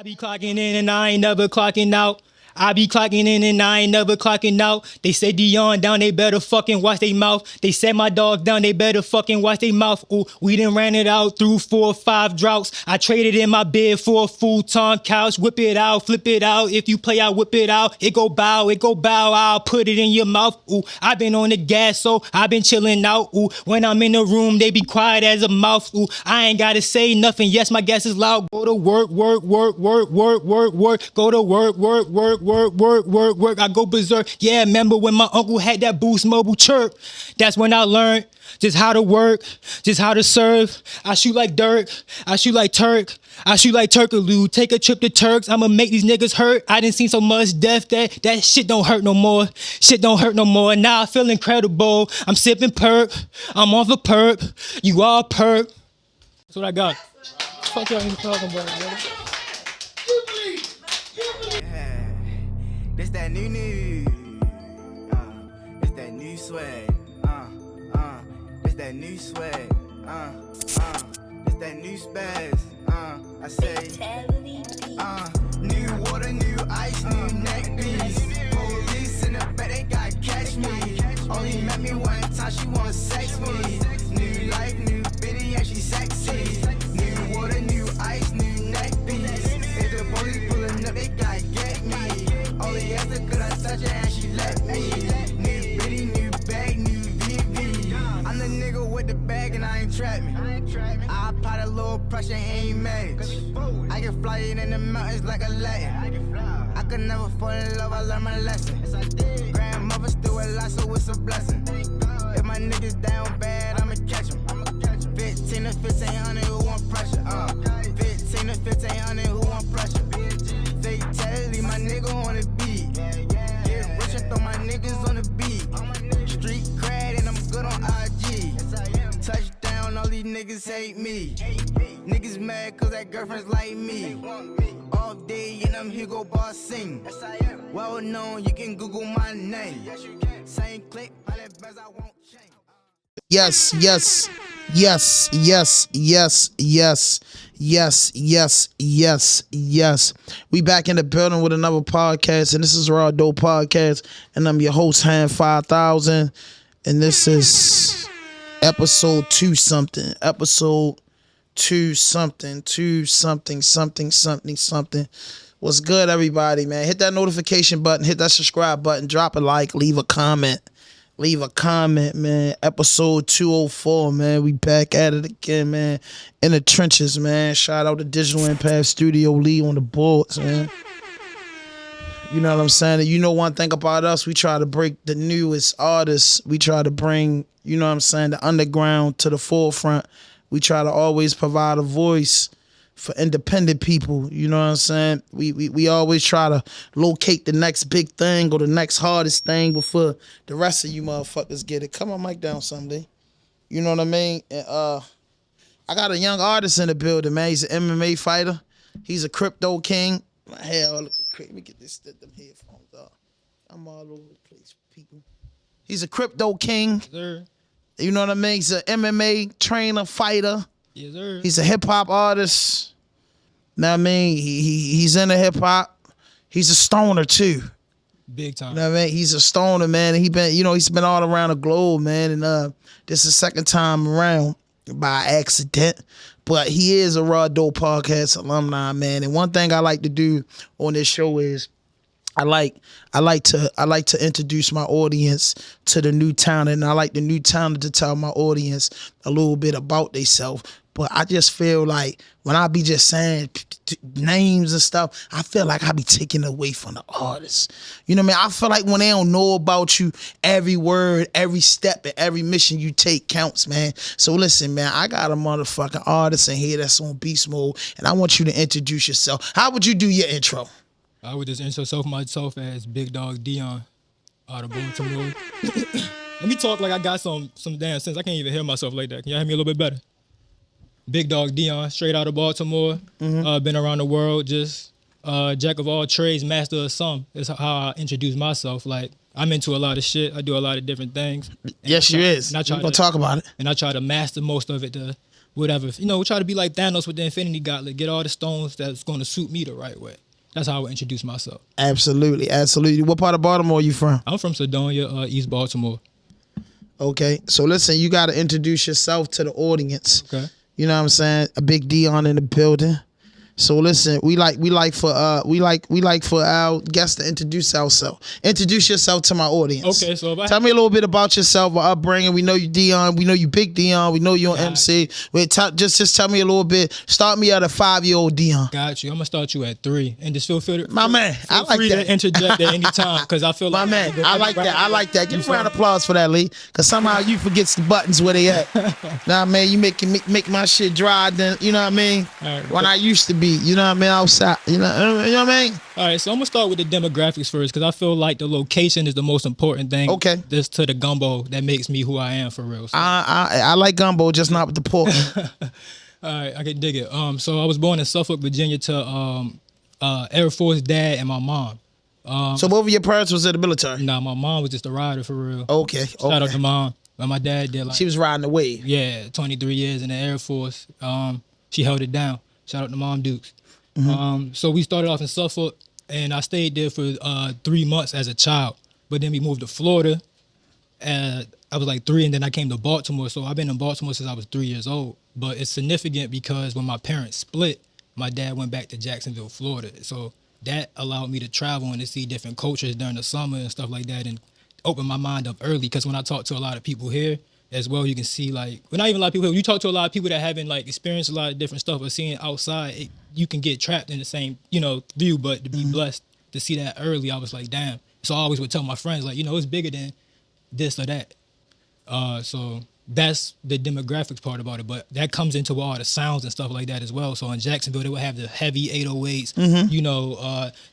I be clocking in and I ain't never clocking out. I be clocking in and I ain't never clocking out. They say DEION down, they better fucking watch they mouth. They said my dog down, they better fucking watch they mouth. Ooh, we done ran it out through 4 or 5 droughts. I traded in my bed for a futon couch. Whip it out, flip it out. If you play, I whip it out. It go bow, I'll put it in your mouth. Ooh, I been on the gas, so I been chilling out. Ooh, when I'm in the room, they be quiet as a mouse. Ooh, I ain't gotta say nothing. Yes, my gas is loud. Go to work. Go to work. I go berserk. Yeah, remember when my uncle had that Boost Mobile chirp? That's when I learned just how to work, just how to serve. I shoot like Dirk. I shoot like Turk. I shoot like Turkaloo. Take a trip to Turks. I'ma make these niggas hurt. I done seen so much death that shit don't hurt no more. Shit don't hurt no more. Now I feel incredible. I'm sipping perp. I'm off a perp. You all perp. That's what I got. Fuck y'all even talking about, brother. This that new, it's that new swag, it's that new swag, it's that new spaz, I say, new water, new ice, new neck beats, police in the back, they gotta catch me, only met me one time, she wanna sex me, new life, new bitty, and she sexy, new water, new ice, new neck beats, if the police pulling up, they gotta get me. Only after could I touch her and she let me. New bitty, new bag, new VV. I'm the nigga with the bag and I ain't trap me. I apply a little pressure, ain't mad. I can fly it in the mountains like a Latin. I could never fall in love, I learned my lesson. Grandmother still alive, so it's a blessing. If my niggas down bad, I'ma catch them. 15 to 1500, who want pressure? 15 to 1500, who want pressure? Fatality, my nigga on the beat. Get rich and throw my niggas on the beat. Street cred and I'm good on IG. Touchdown, all these niggas hate me. Niggas mad cause that girlfriend's like me. All day and I'm here go boss sing. Well known, you can Google my name. Same click, all that best I won't change. Yes. We back in the building with another podcast, and this is RAWDOPE podcast, and I'm your host, Hand 5000, and this is episode 2 something. What's good, everybody, man? Hit that notification button, hit that subscribe button, drop a like, leave a comment. Man. Episode 204, man. We back at it again, man. In the trenches, man. Shout out to Digital Impact Studio Lee on the boards, man. You know what I'm saying? You know one thing about us, we try to break the newest artists. We try to bring, you know what I'm saying, the underground to the forefront. We try to always provide a voice for independent people, you know what I'm saying? We always try to locate the next big thing or the next hardest thing before the rest of you motherfuckers get it. Come on, mic down someday. You know what I mean? And, I got a young artist in the building, man. He's an MMA fighter. He's a crypto king. Hell, let me get them headphones off. I'm all over the place, people. He's a crypto king. Yes, sir. You know what I mean? He's an MMA trainer, fighter. Yes, sir. He's a hip hop artist. Know what I mean? He's into hip hop. He's a stoner too. Big time. You know what I mean? He's a stoner, man. And he's been all around the globe, man. And this is the second time around by accident. But he is a RAWDOPE podcast alumni, man. And one thing I like to do on this show is I like to introduce my audience to the new talent, and I like the new talent to tell my audience a little bit about themselves. But I just feel like when I be just saying names and stuff, I feel like I be taking away from the artists. You know what I mean? I feel like when they don't know about you, every word, every step, and every mission you take counts, man. So listen, man, I got a motherfucking artist in here that's on beast mode, and I want you to introduce yourself. How would you do your intro? I would just introduce myself as Big Dog DEION out of Baltimore. Let me talk like I got some damn sense. I can't even hear myself like that. Can y'all hear me a little bit better? Big Dog DEION, straight out of Baltimore. Been around the world, just jack of all trades, master of some. That's how I introduce myself. Like, I'm into a lot of shit. I do a lot of different things. Yes, you is. We're going to talk about it. And I try to master most of it to whatever. You know, try to be like Thanos with the Infinity Gauntlet, get all the stones that's going to suit me the right way. That's how I would introduce myself. Absolutely, absolutely. What part of Baltimore are you from? I'm from Sedonia, East Baltimore. Okay, so listen, you got to introduce yourself to the audience. Okay. You know what I'm saying? A big Dion in the building. So listen, we like for our guests to introduce ourselves. Introduce yourself to my audience. Okay, so tell me a little bit about yourself, your upbringing. We know you Dion. We know you Big Dion. We know you on MC. Just tell me a little bit. Start me at a 5-year-old Dion. Got you. I'm gonna start you at 3, and just feel free. My man, I like free that. to interject at any time because I feel my like man. I like that. I like that. Give a round of applause for that, Lee. Because somehow you forgets the buttons where they at. Nah, man, you make my shit dry. Then you know what I mean. Right, when I used to be, you know what I mean, outside. You know what I mean. All right, so I'm gonna start with the demographics first because I feel like the location is the most important thing. Okay. This to the gumbo that makes me who I am for real. So. I like gumbo, just not with the pork. All right, I can dig it. So I was born in Suffolk, Virginia, to Air Force dad and my mom. So both of your parents was in the military? Nah, my mom was just a rider for real. Okay. Shout out to mom. But my dad did like she was riding the wave. Yeah, 23 years in the Air Force. She held it down. Shout out to Mom Dukes. So we started off in Suffolk, and I stayed there for 3 months as a child. But then we moved to Florida. I was like 3, and then I came to Baltimore. So I've been in Baltimore since I was 3 years old. But it's significant because when my parents split, my dad went back to Jacksonville, Florida. So that allowed me to travel and to see different cultures during the summer and stuff like that, and open my mind up early. Because when I talk to a lot of people here as well, you can see like, well, not even a lot of people here, you talk to a lot of people that haven't like experienced a lot of different stuff or seeing outside, you can get trapped in the same, view. But to be blessed to see that early, I was like, damn. So I always would tell my friends, like, it's bigger than this or that. So that's the demographics part about it, but that comes into all the sounds and stuff like that as well. So in Jacksonville, they would have the heavy 808s,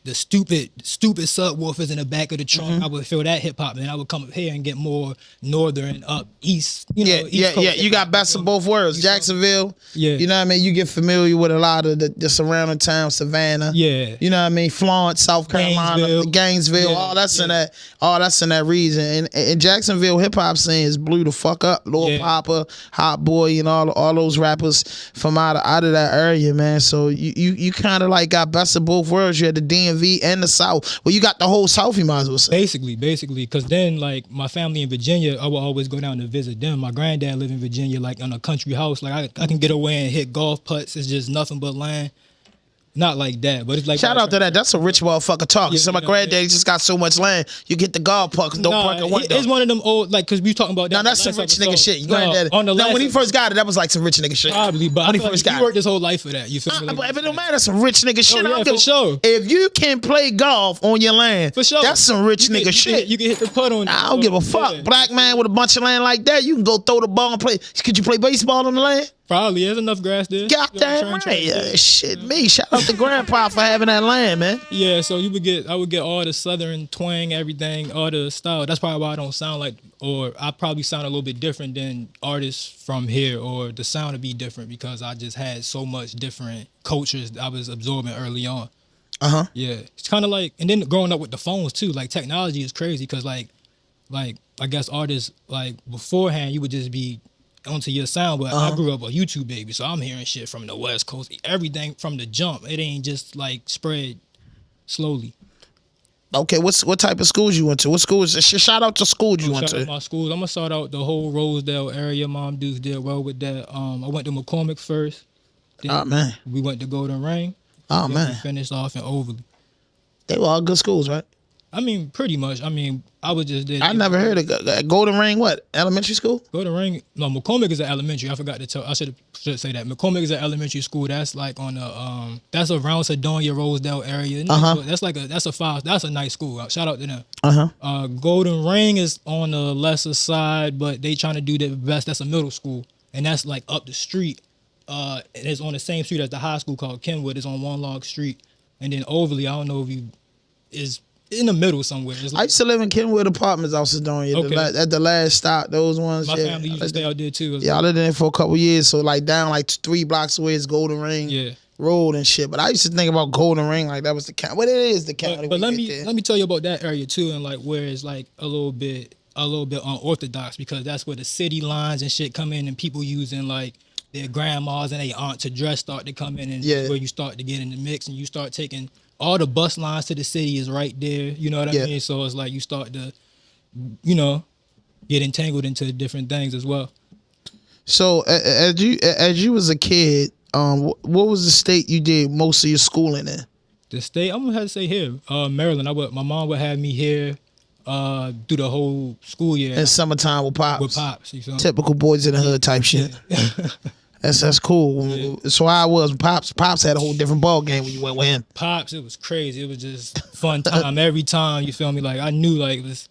the stupid subwoofers in the back of the trunk. I would feel that hip hop, and then I would come up here and get more northern, up east. East Coast You got best of both worlds. Jacksonville, yeah. You know what I mean. You get familiar with a lot of the surrounding towns, Savannah, yeah. You know what I mean. Florence, South Carolina, Gainesville, all that's in that. All that's in that region. And Jacksonville hip hop scene is blew the fuck up. Lord Papa, Hot Boy, and all those rappers from out of that area, man. So you kind of like got best of both worlds. You had the DMV and the South. Well, you got the whole South, you might as well say. Basically, because then like my family in Virginia, I would always go down to visit them. My granddad lived in Virginia, like in a country house. Like I can get away and hit golf putts. It's just nothing but land. Not like that, but it's like shout out to that. That's a rich motherfucker talk. So my granddaddy just got so much land. You get the golf puck. Don't park at one. It's one of them old, like, because we talking about that. No, that's some rich nigga shit. Granddaddy. No, when he first got it, that was like some rich nigga shit. Probably, but when he first got it, he worked his whole life for that. You feel me? But it don't matter. That's some rich nigga shit. Oh, yeah, for sure. If you can play golf on your land, for sure, that's some rich nigga shit. You can hit the putt on. I don't give a fuck. Yeah. Black man with a bunch of land like that, you can go throw the ball and play. Could you play baseball on the land? Probably. There's enough grass there. Goddamn right. Yeah, shit, me. Shout out to Grandpa for having that land, man. Yeah, so I would get all the southern twang, everything, all the style. That's probably why I don't sound like, or I probably sound a little bit different than artists from here, or the sound would be different because I just had so much different cultures I was absorbing early on. Yeah, it's kind of like, and then growing up with the phones too. Like technology is crazy because like I guess artists like beforehand you would just be onto your sound, but I grew up a YouTube baby, so I'm hearing shit from the West Coast, everything from the jump. It ain't just like spread slowly. Okay, what type of schools you went to? What schools? Shout out to schools you went to. Shout out my schools. I'm gonna shout out the whole Rosedale area. Mom Dukes did well with that. I went to McCormick first. Oh man. We went to Golden Ring. Oh man. We finished off in Overly. They were all good schools, right? I mean, pretty much. I mean, I was just there. I never heard of Golden Ring. What, elementary school? Golden Ring. No, McCormick is an elementary. I forgot to tell. I should say that. McCormick is an elementary school. That's like on the that's around Sedonia, Rosedale area. That's that's a nice school. Shout out to them. Golden Ring is on the lesser side, but they trying to do their best. That's a middle school, and that's like up the street. It's on the same street as the high school called Kenwood. It's on One Log Street, and then Overly. I don't know if is in the middle somewhere. I used to live in Kenwood Apartments out Sedonia. Okay. At the last stop, those ones. My family used to stay out there too. Yeah, I lived in there for a couple years. So like down like 3 blocks away is Golden Ring Road and shit. But I used to think about Golden Ring like that was the county. Well, it is the county. But let me tell you about that area too, and like where it's like a little bit unorthodox because that's where the city lines and shit come in and people using like their grandmas and their aunts to dress start to come in, and Yeah. where you start to get in the mix, and you start taking all the bus lines to the city is right there. You know what Yeah. I mean? So it's like you start to, you know, get entangled into different things as well. So as you was a kid, what was the state you did most of your schooling in? The state, I'm gonna have to say here, Maryland. My mom would have me here through the whole school year In summertime with pops. with pops. You feel me? Typical boys in the hood type shit. That's cool. So I was pops had a whole different ball game when you went with him. Pops, it was crazy. It was just fun time every time. You feel me? Like I knew, like it was.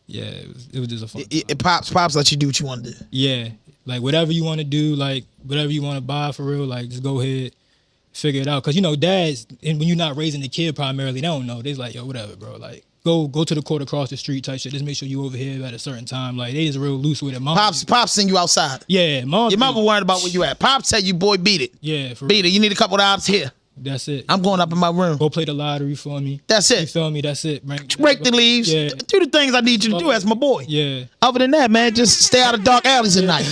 Yeah, it was just a fun time. Pops let you do what you want to do. Yeah, like whatever you want to do, like whatever you want to buy for real, like just go ahead, figure it out. Cause you know, dads, and when you're not raising the kid primarily, they don't know. They're like, yo, whatever, bro. Like go to the court across the street type shit. Just make sure you over here at a certain time. Like they just real loose with it. Mom, Pops send you outside. yeah, mom. Your mother worried about where you at. Pops tell you, boy, beat it. Yeah, for Beat it. You need a couple of hours here. That's it. I'm going up in my room. Go play the lottery for me. That's You it. feel me? That's it. Break the leaves. Yeah. Do the things I need you to do as my boy. Yeah. Other than that, man, just stay out of dark alleys at night.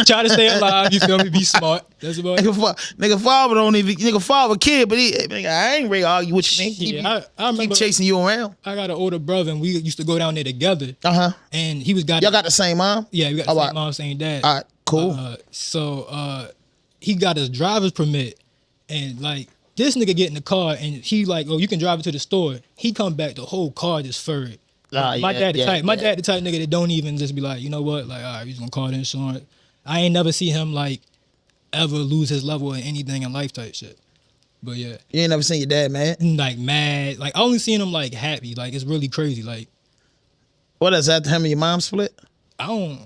Try to stay alive. You feel me? Be smart. That's about it. Nigga father don't even father a kid, but nigga, I ain't ready to argue with you. Nigga. Yeah, I remember. Keep chasing you around. I got an older brother, and we used to go down there together. Uh-huh. And he was Y'all got the same mom? yeah, we got All the right. same mom, same dad. All right, cool. So he got his driver's permit, and like this nigga get in the car, and he like, oh, you can drive it to the store. He come back, the whole car just furred. My dad the type nigga that don't even just be like, you know what, like, all right, he's gonna call the insurance. I ain't never see him like ever lose his level in anything in life type shit. But yeah, You ain't never seen your dad, man. like mad. Like I only seen him like happy. Like it's really crazy. Like What is that? Him and your mom split? I don't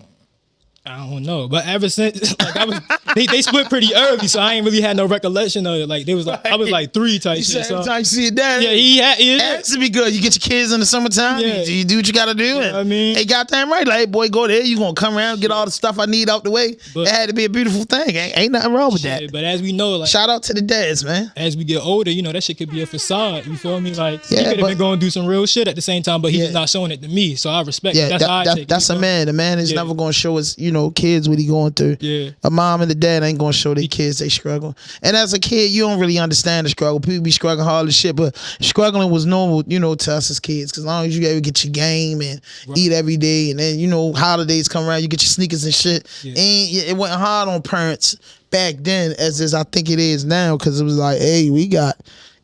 know. But ever since like they split pretty early, so I ain't really had no recollection of it. Like they was like I was like 3 type You shit. said every So, time you see your dad, yeah, he it has to be good. You get your kids in the summertime. Yeah. You do what you gotta do. And I mean- hey, goddamn right. Like, hey, boy, go there. You gonna come around, get all the stuff I need out the way. But- It had to be a beautiful thing. Ain't nothing wrong with that. yeah, but as we know, like Shout out to the dads, man. as we get older, you know, that shit could be a facade. You feel me? Like he Yeah, could have but- been going to do some real shit at the same time, but he's Yeah. just not showing it to me. So I respect it. Yeah, That's how I take it. that's you a feel me? man. The man is Yeah. never gonna show his, kids what he going through. Yeah. A mom and the dad ain't gonna show their kids they struggle. And as a kid, you don't really understand the struggle. People be struggling hard as shit, but struggling was normal, to us as kids. Cause as long as you ever get your game and eat every day, and then holidays come around, you get your sneakers and shit. Yeah. And it wasn't hard on parents back then as I think it is now. Cause it was like, hey,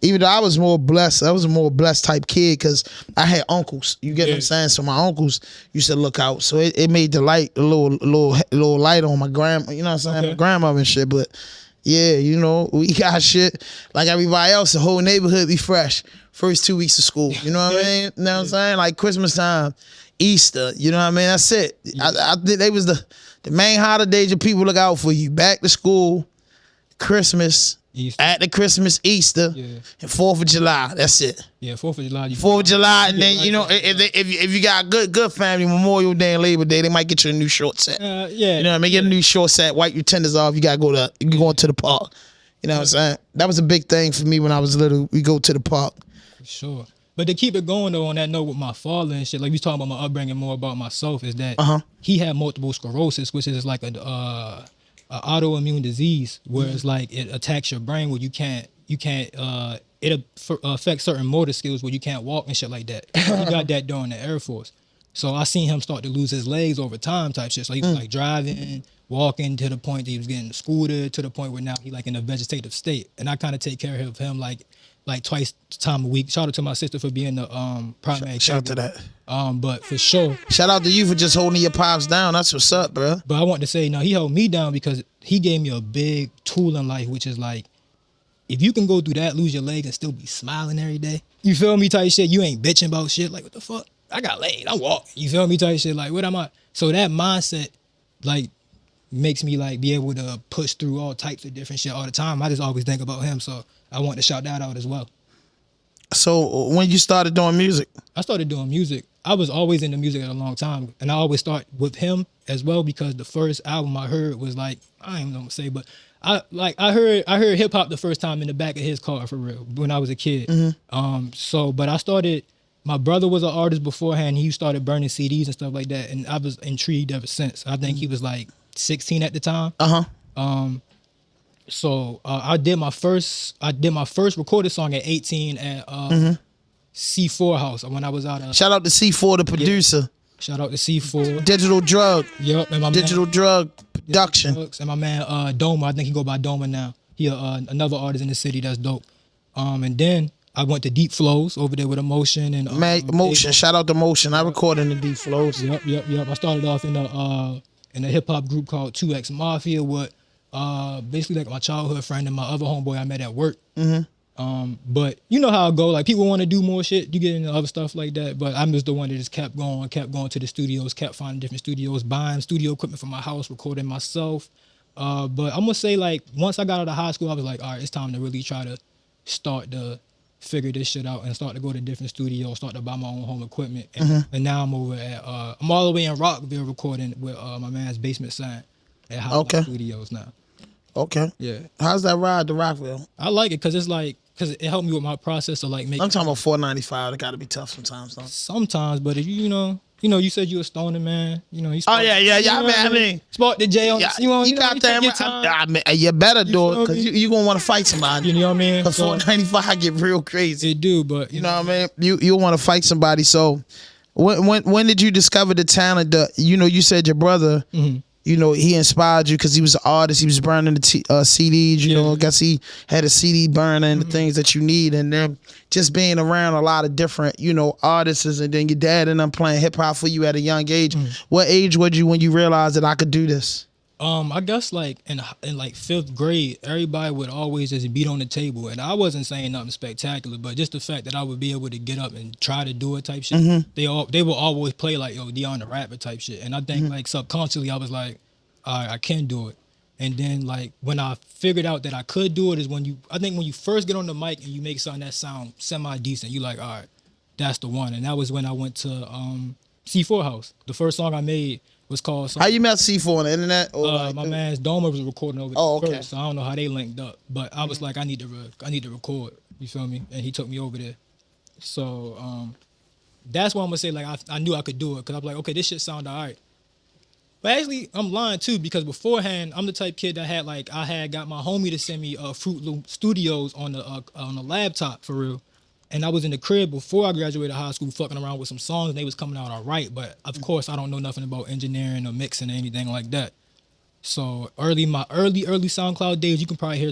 even though I was more blessed, I was a more blessed type kid because I had uncles. You get what I'm saying? So my uncles used to look out. So it made the light a little light on my grandma. You know what I'm saying? Okay. My grandmother and shit. But yeah, we got shit like everybody else. The whole neighborhood be fresh. First 2 weeks of school. You know what I mean? You know what I'm saying? Like Christmas time, Easter. You know what I mean? That's it. I think they was the main holidays that people look out for you. Back to school, Christmas. Easter. At the Christmas, Easter, Yeah. and 4th of July. That's it. Yeah, 4th of July. 4th of July, and then right. if you got a good family, Memorial Day and Labor Day, they might get you a new short set. Yeah. You know what I mean? Get a new short set, wipe your tenders off. You gotta you going to the park. You know what I'm saying? That was a big thing for me when I was little. We go to the park. Sure. But to keep it going though on that note with my father and shit, like we talking about my upbringing more about myself, is that he had multiple sclerosis, which is like a autoimmune disease where it's like it attacks your brain where it affects certain motor skills where you can't walk and shit like that. He got that during the Air Force. So I seen him start to lose his legs over time type shit. So he was like driving, walking to the point that he was getting scooted to the point where now he like in a vegetative state. And I kind of take care of him like twice time a week. Shout out to my sister for being the primary Shout out to caregiver. that. But for sure. Shout out to you for just holding your pops down. That's what's up, bro. But I want to say, no, he held me down because he gave me a big tool in life, which is like, if you can go through that, lose your leg and still be smiling every day, you feel me type shit, you ain't bitching about shit. Like, what the fuck? I got legs, I'm walking. You feel me type shit? Like, what am I? So that mindset, like, makes me like be able to push through all types of different shit all the time. I just always think about him. So I want to shout that out as well. So when you started doing music? I started doing music. I was always into music at a long time. And I always start with him as well because the first album I heard was like, I ain't gonna say, but I heard hip hop the first time in the back of his car for real when I was a kid. But I started, my brother was an artist beforehand. He started burning CDs and stuff like that. And I was intrigued ever since. I think he was like 16 at the time. Uh-huh. So I did my first recorded song at 18 at C4 House when I was out of. Shout out to C4, the producer. Shout out to C4. Digital Drug. Yep, and my Digital man, Drug Production. Drugs, and my man Doma. I think he go by Doma now. He another artist in the city that's dope. And then I went to Deep Flows over there with Emotion and Motion. Shout out to Motion. I recorded in the Deep Flows. Yep. I started off in a hip hop group called 2X Mafia with basically like my childhood friend and my other homeboy I met at work. But you know how it go. Like people want to do more shit, you get into other stuff like that. But I'm just the one that just kept going to the studios, kept finding different studios, buying studio equipment for my house, recording myself. But I'm gonna say like once I got out of high school, I was like, all right, it's time to really try to start to figure this shit out and start to go to different studios, start to buy my own home equipment. And now I'm over at I'm all the way in Rockville recording with my man's Basement Sign at Hot Studios now. Okay. Yeah. How's that ride to Rockville? I like it because it helped me with my process of like making. I'm talking about $4.95. It got to be tough sometimes, though. Sometimes, but if you know, you said you a stoner man. You know, you Oh yeah. I mean, spark the J on. Yeah, you got take your that. time. I mean, you better do it feel because me? you gonna want to fight somebody. You know what I mean? Because So, $4.95 get real crazy. it do, but You know what I mean? You want to fight somebody. So when did you discover the talent? You said your brother. He inspired you because he was an artist. He was burning the CDs. I guess he had a CD burner and the things that you need. And then just being around a lot of different, artists, and then your dad and them playing hip hop for you at a young age. What age was you when you realized that I could do this? I guess like in like 5th grade, everybody would always just beat on the table, and I wasn't saying nothing spectacular, but just the fact that I would be able to get up and try to do it type shit. They will always play like DEION the rapper type shit, and I think like subconsciously I was like, all right, I can do it. And then like when I figured out that I could do it is when you first get on the mic and you make something that sound semi decent, you like, all right, that's the one. And that was when I went to C4 House. The first song I made was called. How you met C4 on the internet? Or my man's Doma was recording over there okay. first, so I don't know how they linked up. But I was like, I need to record. You feel me? And he took me over there. So that's why I'm gonna say like I knew I could do it because I'm like, okay, this shit sound alright. But actually, I'm lying too because beforehand, I'm the type kid that I had got my homie to send me Fruit Loop Studios on the laptop for real. And I was in the crib before I graduated high school fucking around with some songs and they was coming out all right. But of course, I don't know nothing about engineering or mixing or anything like that. So my early SoundCloud days, you can probably hear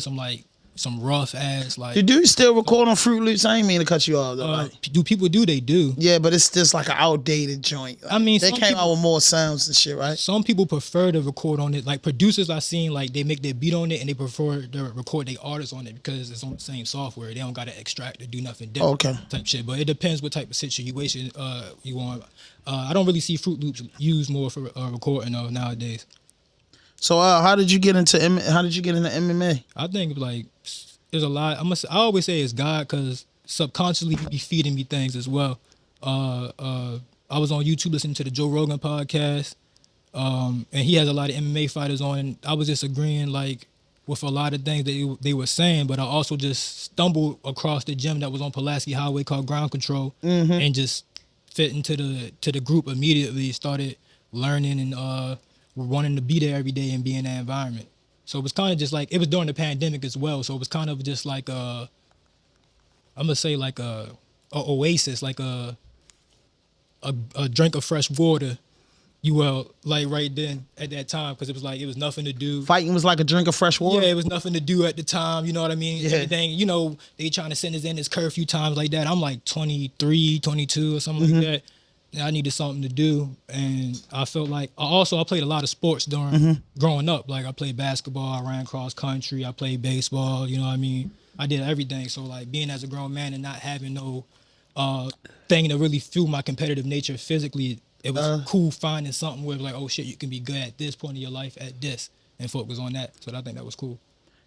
some rough ass like. Do you still record on Fruit Loops? I ain't mean to cut you off though. Do people do? They do. Yeah, but it's just like an outdated joint. I mean, they came out with more sounds and shit, right? Some people prefer to record on it. Like producers I've seen, like they make their beat on it and they prefer to record their artists on it because it's on the same software. They don't got to extract or do nothing different. Okay. Type shit. But it depends what type of situation you want. I don't really see Fruit Loops used more for recording nowadays. So how did you get into MMA? I think like there's a lot. I always say it's God because subconsciously he be feeding me things as well. I was on YouTube listening to the Joe Rogan podcast, and he has a lot of MMA fighters on. And I was just agreeing like with a lot of things that they were saying, but I also just stumbled across the gym that was on Pulaski Highway called Ground Control, and just fit into the group immediately. Started learning and wanting to be there every day and be in that environment. So it was kind of just like, it was during the pandemic as well. So it was kind of just like I'm gonna say like a oasis, like a drink of fresh water, like right then at that time, because it was nothing to do. Fighting was like a drink of fresh water? Yeah, it was nothing to do at the time, you know what I mean? Yeah. Everything, they trying to send us in this curfew times like that. I'm like 23, 22 or something like that. I needed something to do, and I felt like I played a lot of sports during growing up. Like I played basketball, I ran cross country, I played baseball. You know what I mean? I did everything. So like being as a grown man and not having no thing to really fuel my competitive nature physically, it was cool finding something where like, oh shit, you can be good at this point in your life at this, and focus on that. So I think that was cool.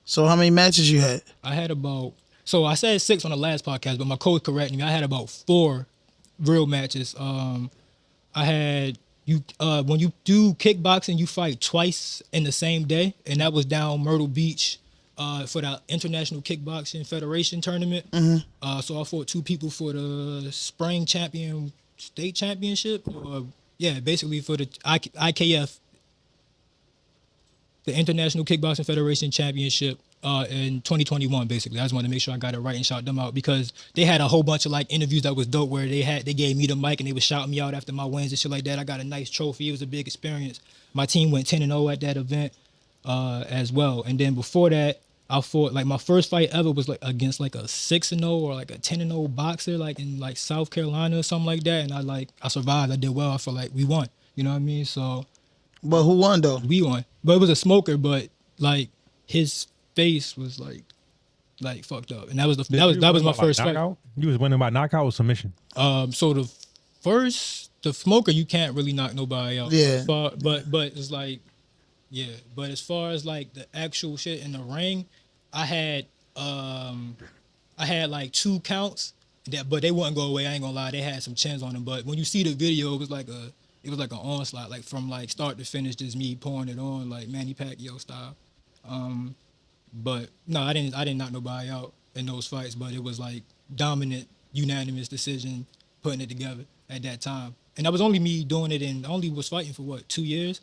So how many matches you had? I had I said 6 on the last podcast, but my coach corrected me. I had about 4 real matches. I had when you do kickboxing, you fight twice in the same day, and that was down Myrtle Beach for the International Kickboxing Federation tournament. So I fought 2 people for the spring state championship, basically for the IKF the International Kickboxing Federation Championship in 2021. Basically, I just wanted to make sure I got it right and shout them out because they had a whole bunch of like interviews that was dope where they gave me the mic and they was shouting me out after my wins and shit like that. I got a nice trophy. It was a big experience. My team went 10-0 at that event as well. And then before that, I fought like my first fight ever was like against like a 6-0 or like a 10-0 boxer like in like South Carolina or something like that. And I survived. I did well. I feel like we won. You know what I mean? So. But who won though? We won. But it was a smoker, but like his face was like fucked up. And that was my first fight. You was winning by knockout or submission? So the smoker you can't really knock nobody out. Yeah. But it's like yeah. But as far as like the actual shit in the ring, I had like 2 counts but they wouldn't go away. I ain't gonna lie, they had some chins on them. But when you see the video, it was like an onslaught, like from like start to finish, just me pouring it on like Manny Pacquiao style. But no, I didn't knock nobody out in those fights, but it was like dominant, unanimous decision, putting it together at that time. And that was only me doing it, and I only was fighting for what, 2 years?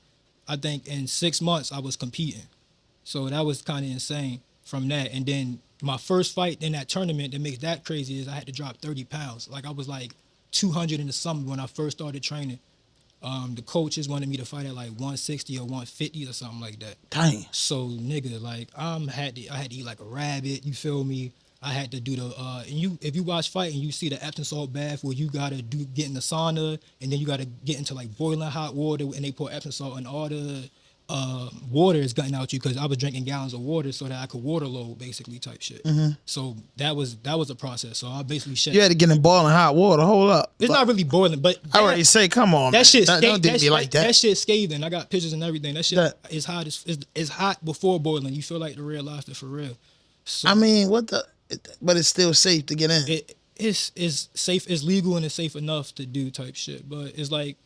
I think in 6 months I was competing. So that was kind of insane from that. And then my first fight in that tournament that makes that crazy is I had to drop 30 pounds. Like I was like 200 in the summer when I first started training. The coaches wanted me to fight at like 160 or 150 or something like that. Dang. So nigga, like I had to eat like a rabbit. You feel me? I had to do the if you watch fight and you see the Epsom salt bath where you gotta get in the sauna and then you gotta get into like boiling hot water and they pour Epsom salt and all the water is gutting out you because I was drinking gallons of water so that I could water load basically type shit. Mm-hmm. So that was a process. So I basically shit. You had to get in boiling hot water. Hold up. It's not really boiling, but I already say, come on, that shit. Don't do me like that. That shit's scathing. I got pictures and everything. That shit is hot. It's hot before boiling. You feel like the real lobster for real. So, I mean, but it's still safe to get in. It's safe. It's legal and it's safe enough to do type shit. But it's like.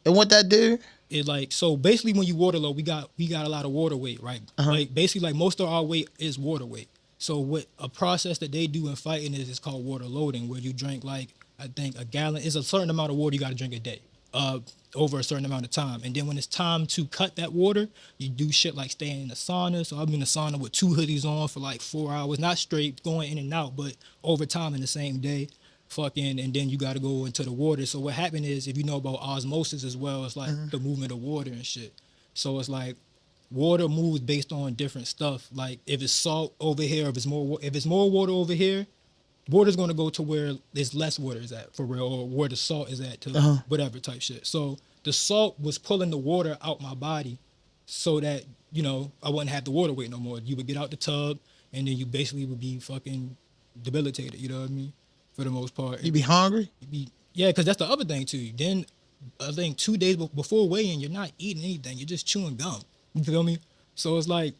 And what that do? It like so basically when you water load, we got a lot of water weight, right? Uh-huh. Like basically like most of our weight is water weight. So what a process that they do in fighting is it's called water loading, where you drink like I think a gallon is a certain amount of water you got to drink a day, over a certain amount of time. And then when it's time to cut that water, you do shit like staying in the sauna. So I've been in the sauna with 2 hoodies on for like 4 hours, not straight going in and out, but over time in the same day. Fucking, and then you got to go into the water. So what happened is, if you know about osmosis as well, it's like the movement of water and shit. So it's like water moves based on different stuff. Like if it's salt over here, if it's more water over here, water's going to go to where there's less water is at for real, or where the salt is at to whatever type shit. So the salt was pulling the water out my body so that, you know, I wouldn't have the water weight no more. You would get out the tub and then you basically would be fucking debilitated, you know what I mean? For the most part. You be hungry? Yeah, because that's the other thing too. Then I think 2 days before weigh-in, you're not eating anything. You're just chewing gum. You feel me? So it's like,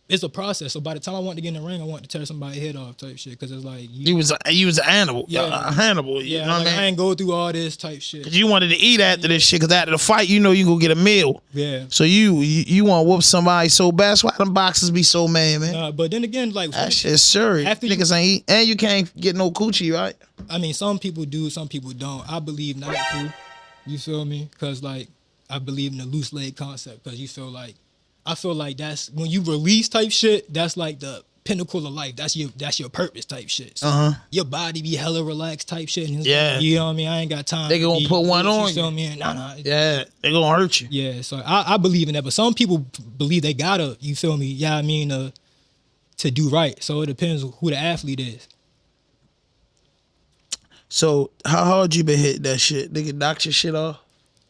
it's a process. So by the time I want to get in the ring, I want to tear somebody's head off type shit. Because it's like... You was an animal. Yeah. A Hannibal. You know what I mean? I ain't go through all this type shit. Because you wanted to eat after this shit. Because after the fight, you know you gonna get a meal. Yeah. So you want to whoop somebody so bad. That's why them boxers be so mad, man. But then again, like... That shit's serious. Niggas ain't eat. And you can't get no coochie, right? I mean, some people do, some people don't. I believe not to. You feel me? Because, like, I believe in the loose leg concept. Because you feel like... I feel like that's when you release type shit, that's like the pinnacle of life. That's your purpose type shit. So your body be hella relaxed type shit. And yeah. You know what I mean? I ain't got time. They gonna put one on you. Feel me? Nah. Yeah. They gonna hurt you. Yeah. So I believe in that. But some people believe they gotta, you feel me? Yeah, I mean, to do right. So it depends who the athlete is. So how hard you been hitting that shit? Nigga knock your shit off?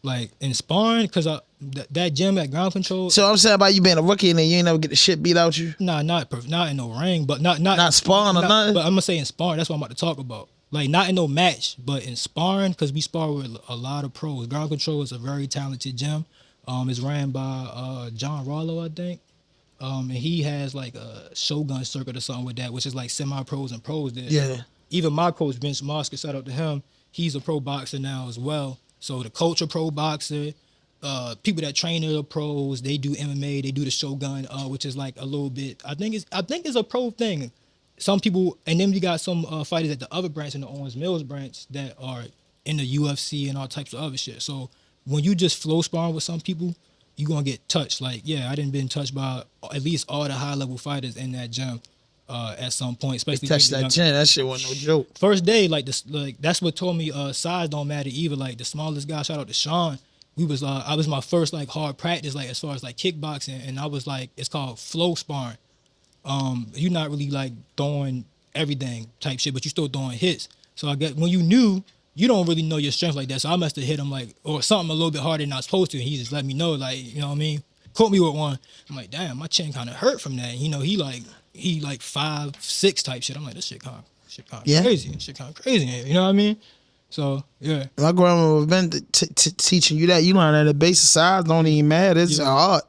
Like in sparring, because that gym at Ground Control. So I'm saying about you being a rookie and then you ain't never get the shit beat out you? Nah, not in no ring, but not sparring or nothing? But I'm gonna say in sparring, that's what I'm about to talk about. Like not in no match, but in sparring, because we spar with a lot of pros. Ground Control is a very talented gym. It's ran by John Rollo, I think. And he has like a Shogun circuit or something with that, which is like semi-pros and pros there. Yeah. Even my coach, Vince Mosca, shout out to him. He's a pro boxer now as well. So the coach a pro boxer. People that train are pros. They do MMA. They do the Shogun, which is like a little bit. I think it's a pro thing. Some people, and then we got some fighters at the other branch in the Owens Mills branch that are in the UFC and all types of other shit. So when you just flow sparring with some people, you gonna get touched. Like, yeah, I didn't been touched by at least all the high level fighters in that gym at some point. Especially Touch that gym. That shit wasn't no joke. First day, like this, like that's what told me size don't matter either. Like the smallest guy, shout out to Sean. I was my first like hard practice, like as far as like kickboxing, and I was like, it's called flow sparring. You're not really like throwing everything type shit, but you still throwing hits. So I guess when you don't really know your strength like that. So I must have hit him like, or something a little bit harder than I was supposed to. And he just let me know, like, you know what I mean? Caught me with one. I'm like, damn, my chin kind of hurt from that. And, you know, he like 5'6" type shit. I'm like, this shit kind of crazy. Shit kind of crazy. You know what I mean? So, yeah. My grandma was been teaching you that. You learn that the basic size don't even matter. It's hard.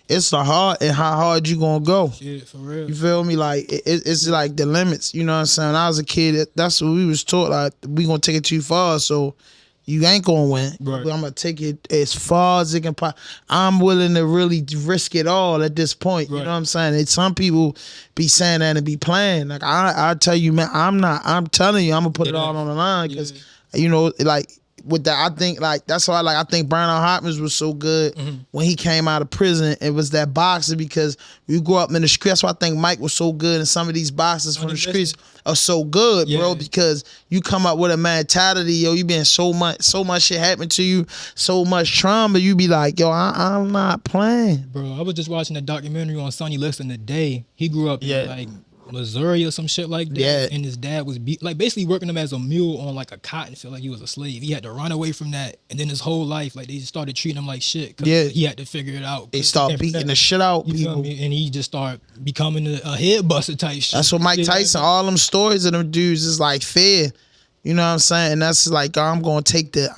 It's the hard and how hard you gonna go. Shit, for real. You feel me? Like it's like the limits. You know what I'm saying? When I was a kid, that's what we was taught. Like we gonna take it too far, so you ain't gonna win. Right. But I'm gonna take it as far as it can. I'm willing to really risk it all at this point. Right. You know what I'm saying? It's, some people be saying that and be playing. Like I tell you, man, I'm not. I'm telling you, I'm gonna put it all on the line because you know, like. With that, I think like that's why I think Bernard Hopkins was so good when he came out of prison. It was that boxing because you grew up in the streets. That's why I think Mike was so good, and some of these boxers from the streets are so good, bro. Because you come up with a mentality, yo. You been so much shit happened to you, so much trauma. You be like, yo, I'm not playing, bro. I was just watching a documentary on Sonny Liston today. He grew up in like Missouri or some shit like that. Yeah. And his dad was basically working him as a mule on like a cotton field, like he was a slave. He had to run away from that. And then his whole life, like they just started treating him like shit. Cause he had to figure it out. They start beating the shit out people. And he just started becoming a head buster type shit. That's what Mike Tyson, all them stories of them dudes is like fear. You know what I'm saying? And that's like, oh, I'm gonna take it.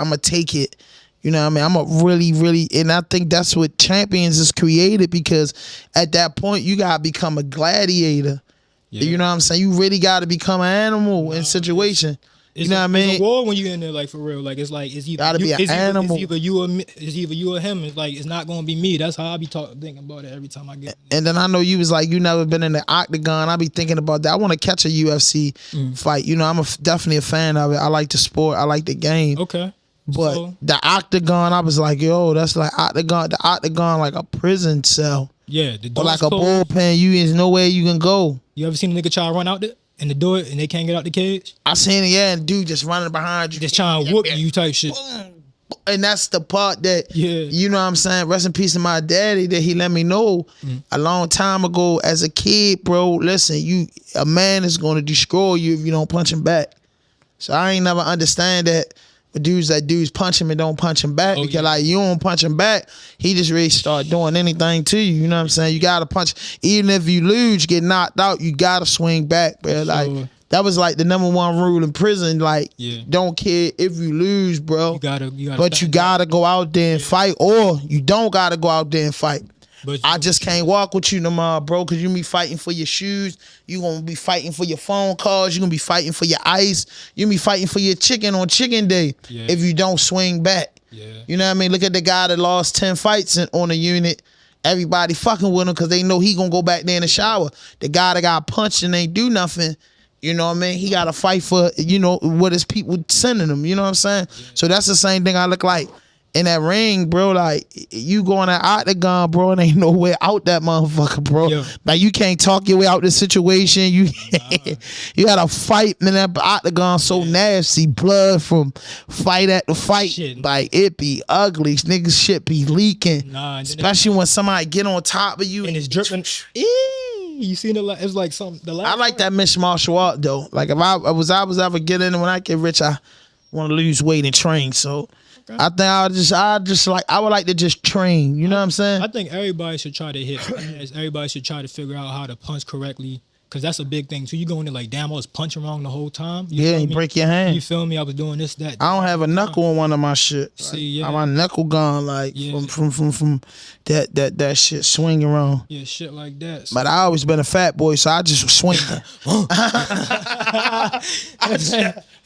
You know what I mean? I'm a really, and I think that's what Champions is created, because at that point you gotta become a gladiator. Yeah. You know what I'm saying? You really got to become an animal in situation. You know what I mean? It's a war when you in there, like for real. Like it's either gotta be an animal. It's either you or him. It's like it's not gonna be me. That's how I be thinking about it every time I get. And then I know you was like, you never been in the octagon. I be thinking about that. I want to catch a UFC fight. You know, I'm definitely a fan of it. I like the sport. I like the game. Okay. But the octagon, I was like, yo, that's like octagon. The octagon like a prison cell. Yeah, the door or like a bullpen. There's nowhere you can go. You ever seen a nigga try to run out there and the door and they can't get out the cage? I seen it, and dude just running behind you, just trying to whoop you type shit. And that's the part that you know what I'm saying. Rest in peace to my daddy, that he let me know a long time ago as a kid, bro. Listen, a man is going to destroy you if you don't punch him back. So I ain't never understand that. But dudes punch him and don't punch him back, because like you don't punch him back, he just really start doing anything to you. You know what I'm saying? You gotta punch, even if you lose, get knocked out, you gotta swing back, bro. Like that was like the #1 rule in prison. Like don't care if you lose, bro. But you gotta go out there and fight, or you don't gotta go out there and fight. But I just can't walk with you no more, bro, because you be fighting for your shoes. You gonna be fighting for your phone calls. You gonna be fighting for your ice. You gonna be fighting for your chicken on chicken day if you don't swing back. You know what I mean? Look at the guy that lost 10 fights on a unit. Everybody fucking with him because they know he gonna go back there in the shower. The guy that got punched and ain't do nothing, you know what I mean? He got to fight for, you know, what his people sending him. You know what I'm saying? So that's the same thing I look like. In that ring, bro, like you going that octagon, bro, and ain't no way out that motherfucker, bro. Like you can't talk your way out the situation. You gotta fight in that octagon so nasty, blood from fight at the fight. Like it be ugly. Niggas shit be leaking. Especially when somebody get on top of you and it's dripping. You seen it? It's like something. I like that mixed martial art though. Like if I was ever get in, when I get rich, I want to lose weight and train. So. I think I would like to just train. You know what I'm saying? I think everybody should try to hit. Everybody should try to figure out how to punch correctly, because that's a big thing. So you go in there like, damn, I was punching wrong the whole time. You break your hand. You feel me? I was doing this, that. I don't have a knuckle on one of my shit. See, my knuckle gone like from that shit swinging around. Yeah, shit like that. So. But I always been a fat boy, so I just swing.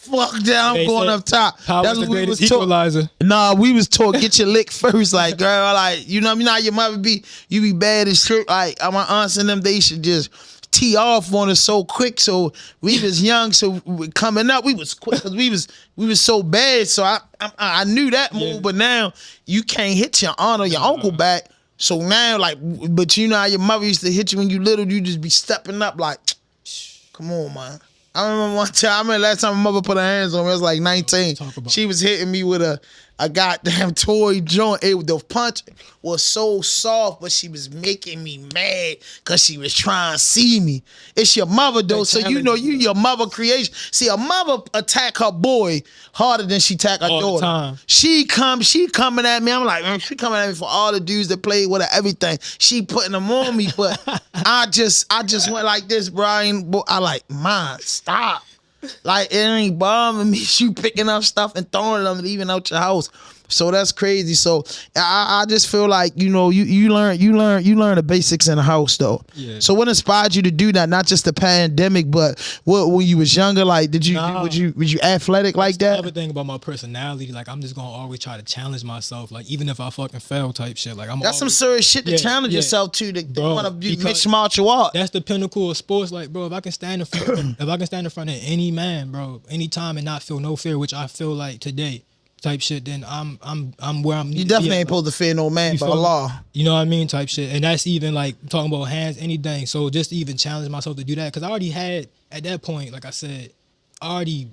Fuck down, I'm going up top. That's the greatest equalizer. Nah, we was taught get your lick first, like girl, like you know what I mean? How your mother be, you be bad as shit. Like my aunts and them, they should just tee off on us so quick. So we was young, so coming up, we was quick because we was so bad. So I knew that move, but now you can't hit your aunt or your uncle back. So now, like, but you know how your mother used to hit you when you little, you just be stepping up like, come on, man. I remember one time, last time my mother put her hands on me, I was like 19. She was hitting me with a goddamn toy joint. The punch was so soft, but she was making me mad because she was trying to see me. It's your mother, though, so you know you your mother creation. See, a mother attack her boy harder than she attack her All the daughter. time. She coming at me. I'm like, man, she coming at me for all the dudes that played with her, everything. She putting them on me, but I just went like this, Brian. I like, man, stop. Like, it ain't bothering me. You picking up stuff and throwing them and leaving out your house. So that's crazy. So I just feel like, you know, you learn the basics in the house though. Yeah. So what inspired you to do that? Not just the pandemic, but what when you was younger, like was you athletic like that? Another thing about my personality, like I'm just gonna always try to challenge myself. Like even if I fucking fail type shit. Like that's some serious shit to challenge yourself to wanna do mixed martial art. That's the pinnacle of sports. Like, bro, if I can stand in front of any man, bro, anytime and not feel no fear, which I feel like today. Type shit, then I'm where I'm. You definitely ain't supposed to fear no man but Allah. You know what I mean? Type shit, and that's even like talking about hands, anything. So just to even challenge myself to do that, because I already had at that point, like I said, I already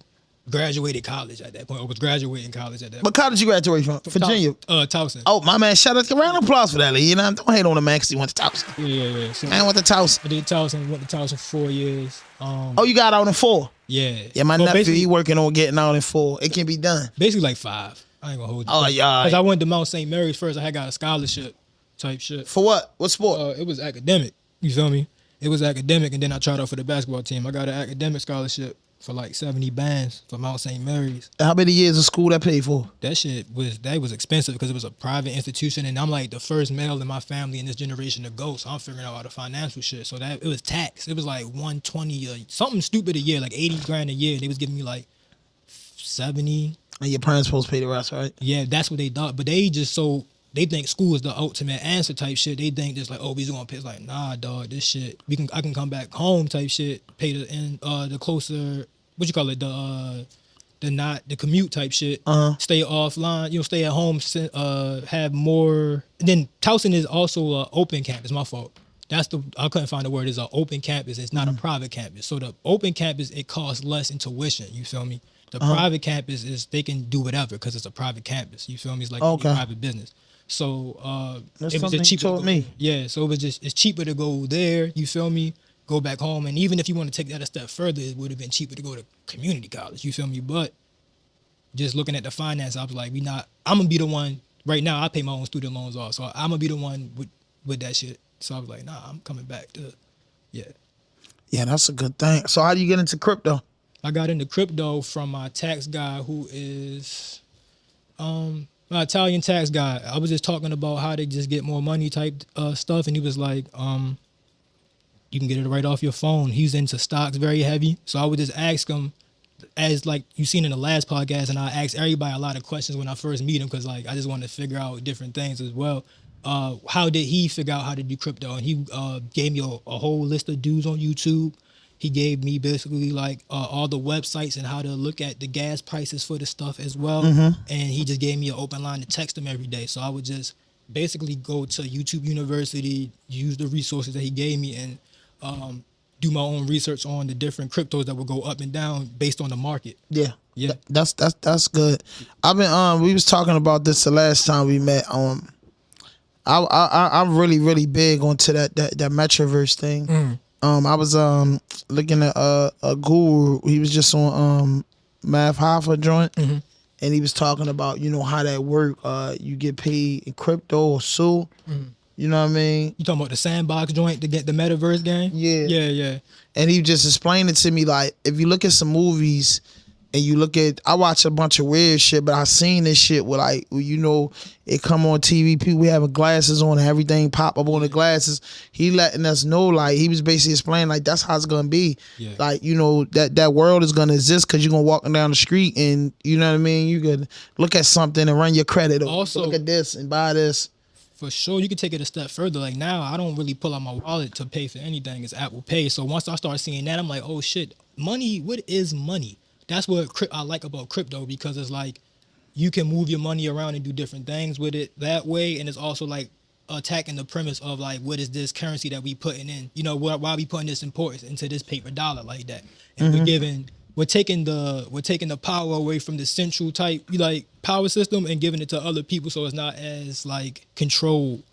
graduated college at that point, or was graduating college at that. What college you graduated from? Virginia. Towson. Oh my man, shout out, round of applause for that. You know, don't hate on the man because he went to Towson. Yeah. So man went to Towson. I did Towson. Went to Towson for 4 years. You got out in 4. Yeah. My nephew, he working on getting out in 4. It can be done. Basically like 5. I ain't gonna hold you. Oh, yeah. Because I went to Mount St. Mary's first. I had got a scholarship type shit. For what? What sport? It was academic. You feel me? It was academic, and then I tried out for the basketball team. I got an academic scholarship for like 70 bands for Mount St. Mary's. How many years of school that paid for? That was expensive because it was a private institution, and I'm like the first male in my family in this generation to go, so I'm figuring out all the financial shit. So that it was taxed. It was like 120 or something stupid a year, like 80 grand a year. They was giving me like 70. And your parents supposed to pay the rest, right? Yeah, that's what they thought. But they think school is the ultimate answer type shit. They think just like, oh, we just gonna pay. It's like, nah, dog, this shit. I can come back home type shit. Pay the closer, what you call it, the commute type shit. Stay offline, stay at home. Have more. And then Towson is also an open campus. My fault. I couldn't find the word. It's an open campus. It's not a private campus. So the open campus, it costs less in tuition. You feel me? The private campus is they can do whatever because it's a private campus. You feel me? It's like a private business. So that's it was something cheaper. you told me. Yeah, so it's cheaper to go there. You feel me? Go back home, and even if you want to take that a step further, it would have been cheaper to go to community college. You feel me? But just looking at the finance, I was like, I'm gonna be the one right now. I pay my own student loans off, so I'm gonna be the one with that shit. So I was like, nah, I'm coming back to Yeah, that's a good thing. So how do you get into crypto? I got into crypto from my tax guy who is my Italian tax guy. I was just talking about how they just get more money type stuff, and he was like, you can get it right off your phone. He's into stocks very heavy. So I would just ask him, as like you seen in the last podcast, and I asked everybody a lot of questions when I first meet him because like I just wanted to figure out different things as well. How did he figure out how to do crypto? And he gave me a whole list of dudes on YouTube. He gave me basically like all the websites and how to look at the gas prices for the stuff as well. And he just gave me an open line to text him every day. So I would just basically go to YouTube University, use the resources that he gave me, and do my own research on the different cryptos that would go up and down based on the market. Yeah. That's good. I've been we was talking about this the last time we met. I'm really big onto that metaverse thing. I was looking at a guru. He was just on Math Hoffa joint, and he was talking about how that work. You get paid in crypto or SU. You know what I mean? You talking about the sandbox joint to get the metaverse game? Yeah. And he just explained it to me like if you look at some movies. And you look at, I watch a bunch of weird shit, but I seen this shit where like, it come on TV, people having glasses on and everything pop up on the glasses. He letting us know, like, he was basically explaining, like, that's how it's going to be. Yeah. Like, that world is going to exist because you're going to walking down the street and, you know what I mean? You could look at something and run your credit. Also, look at this and buy this. For sure, you can take it a step further. Like now, I don't really pull out my wallet to pay for anything. It's Apple Pay. So once I start seeing that, I'm like, oh shit, money, what is money? That's what I like about crypto because it's like you can move your money around and do different things with it that way. And it's also like attacking the premise of like what is this currency that we putting in? You know, why we putting this importance into this paper dollar like that? And we're taking the power away from the central type like power system and giving it to other people, so it's not as like controlled.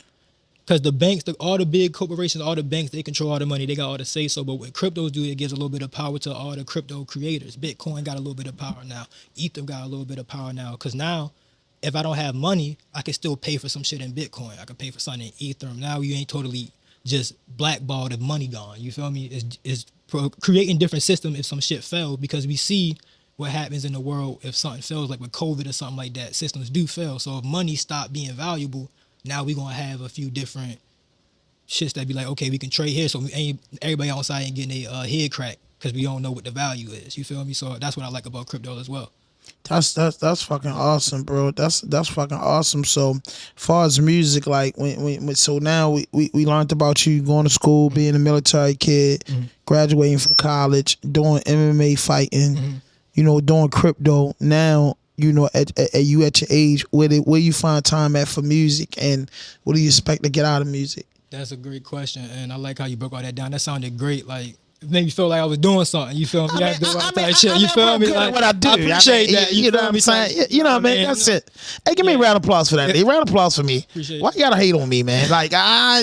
Because the banks, all the big corporations, all the banks, they control all the money. They got all the say so. But what cryptos do, it gives a little bit of power to all the crypto creators. Bitcoin got a little bit of power now. Ether got a little bit of power now. Because now, if I don't have money, I can still pay for some shit in Bitcoin. I can pay for something in Ethereum. Now you ain't totally just blackballed if money gone. You feel me? It's creating different systems if some shit fails, because we see what happens in the world if something fails, like with COVID or something like that. Systems do fail. So if money stop being valuable, now we're going to have a few different shits that be like, okay, we can trade here, so everybody outside ain't getting a head crack because we don't know what the value is. You feel me? So that's what I like about crypto as well. That's fucking awesome, bro. That's fucking awesome. So, far as music, like so now we learned about you going to school, being a military kid, graduating from college, doing MMA fighting, you know, doing crypto. Now, you know, at you at your age, where you find time at for music, and what do you expect to get out of music? That's a great question, and I like how you broke all that down. That sounded great. Like, it made me feel like I was doing something. You feel me? You feel me? Like, what I do. I appreciate that. You know what I'm saying? You know what I mean? That's it. Hey, give me a round of applause for that. A round of applause for me. Appreciate Why you gotta hate on me, man? Like,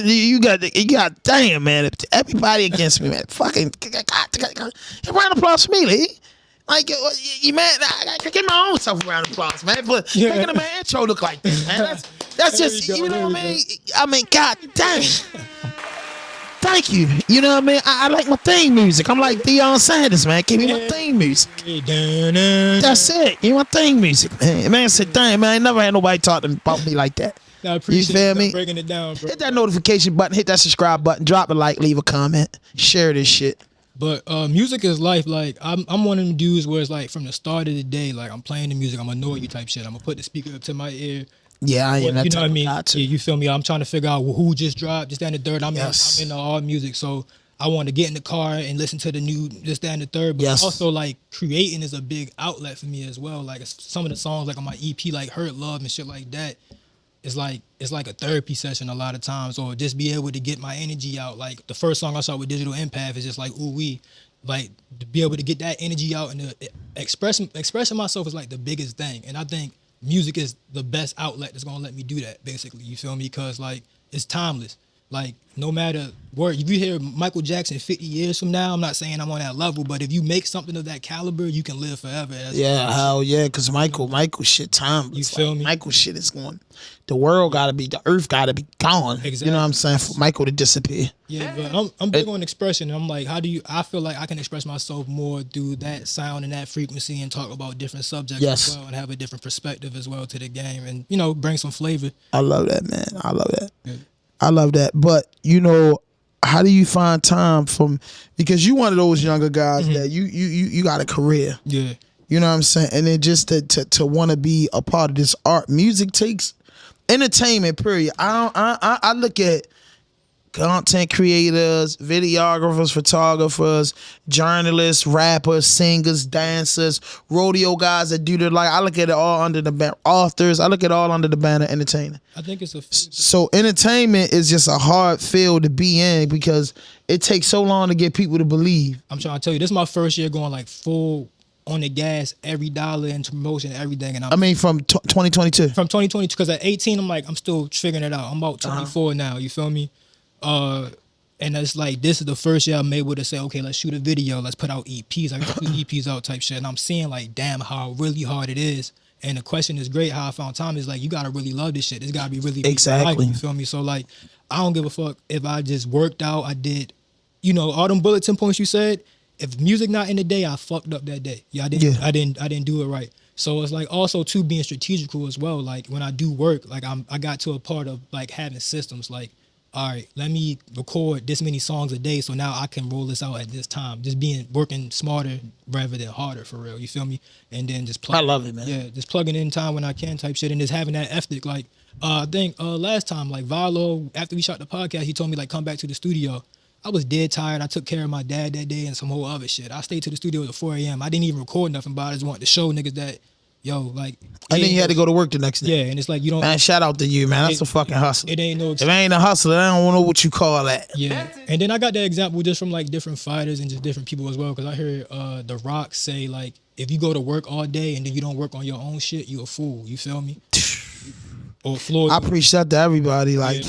you got, damn, man. Everybody against me, man. Fucking, a round of applause for me, Lee. Like, you man, I can give my own self a round of applause, man, for making my intro look like this, man. That's just, you know what I mean? I mean, god damn. Thank you. You know what I mean? I like my theme music. I'm like Deion Sanders, man. Give me my theme music. That's it. Give me my theme music, man. Man said, damn, man, I ain't never had nobody talk about me like that. I appreciate you feel me? Breaking it down, bro. Hit that notification button, hit that subscribe button, drop a like, leave a comment, share this shit. But music is life. Like, I'm one of them dudes where it's like from the start of the day, like I'm playing the music, I'm annoyed you type shit. I'm gonna put the speaker up to my ear. Yeah, I am. You know what I mean? Yeah, you feel me? I'm trying to figure out who just dropped, just that and the third. I'm in all music, so I want to get in the car and listen to the new, just that and the third. But also, like, creating is a big outlet for me as well. Like, some of the songs, like on my EP, like Hurt Love and shit like that, it's like a therapy session a lot of times, or just be able to get my energy out. Like, the first song I shot with Digital Empath is just like, ooh wee. Like, to be able to get that energy out and expressing myself is like the biggest thing. And I think music is the best outlet that's gonna let me do that, basically. You feel me? Because, like, it's timeless. Like, no matter where, if you hear Michael Jackson 50 years from now, I'm not saying I'm on that level, but if you make something of that caliber, you can live forever. Hell yeah, because Michael shit timeless. You feel me? Michael shit is going, the earth gotta be gone. Exactly. You know what I'm saying? For Michael to disappear. Yeah, but I'm big on expression. I'm like, I feel like I can express myself more through that sound and that frequency and talk about different subjects as well, and have a different perspective as well to the game, and, you know, bring some flavor. I love that, man. I love that. Yeah. I love that. But, you know, how do you find time because you one of those younger guys that you got a career. Yeah. You know what I'm saying? And then just to want to be a part of this art. Music takes entertainment, period. I look at content creators, videographers, photographers, journalists, rappers, singers, dancers, rodeo guys that do I look at it all under the banner, authors. I look at it all under the banner entertainer. I think it's so entertainment is just a hard field to be in because it takes so long to get people to believe. I'm trying to tell you, this is my first year going like full on the gas, every dollar into promotion, everything. And from 2022. From 2022, because at 18, I'm still figuring it out. I'm about 24 now. You feel me? And it's like, this is the first year I'm able to say, okay, let's shoot a video, let's put out EPs. I got 2 EPs out type shit. And I'm seeing like, damn, how really hard it is. And the question is great. How I found time is like, you gotta really love this shit. It's gotta be really exactly. You feel me? So like, I don't give a fuck if I just worked out. I did, you know, all them bulletin points you said. If music not in the day, I fucked up that day. I didn't do it right. So it's like also too being strategical as well. Like when I do work, like I got to a part of like having systems. Like, all right, let me record this many songs a day, so now I can roll this out at this time. Just working smarter rather than harder, for real. You feel me? And then just I love it, man. Yeah, just plugging in time when I can type shit, and just having that ethic. Like I think last time, like Valo, after we shot the podcast, he told me like come back to the studio. I was dead tired. I took care of my dad that day and some whole other shit. I stayed to the studio at 4 a.m. I didn't even record nothing, but I just wanted to show niggas that, yo, like, And then you had to go to work the next day. Yeah, and it's like you don't. Man, shout out to you, man. That's a fucking hustle. It ain't no. If it ain't a hustler, I don't know what you call that. Yeah, and then I got that example just from like different fighters and just different people as well. Because I heard The Rock say like, if you go to work all day and then you don't work on your own shit, you a fool. You feel me? Or Floyd. I preach that to everybody. Like,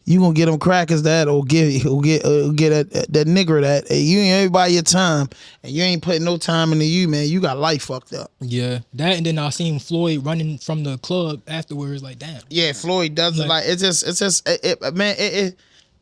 you gonna get them crackers that, or get that nigger that. Hey, you ain't everybody your time, and you ain't putting no time into you, man. You got life fucked up. Yeah, that, and then I seen Floyd running from the club afterwards. Like, damn. Yeah, Floyd does it. Like, it's just man.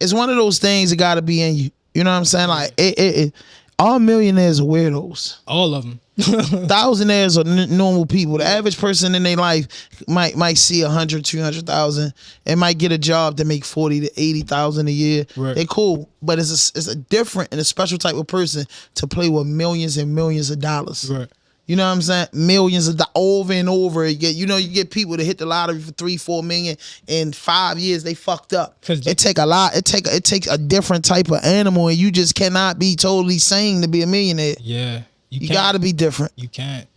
It's one of those things that got to be in you. You know what I'm saying? Like, all millionaires are weirdos. All of them. Thousandaires are normal people. The average person in their life might see 100, 200,000 and might get a job to make 40 to 80,000 a year. Right. They cool, but it's a different and a special type of person to play with millions and millions of dollars. Right. You know what I'm saying? Millions of over and over again. You get people to hit the lottery for 3-4 million in 5 years. They fucked up. It take a lot. It takes a different type of animal, and you just cannot be totally sane to be a millionaire. Yeah. You gotta be different. You can't.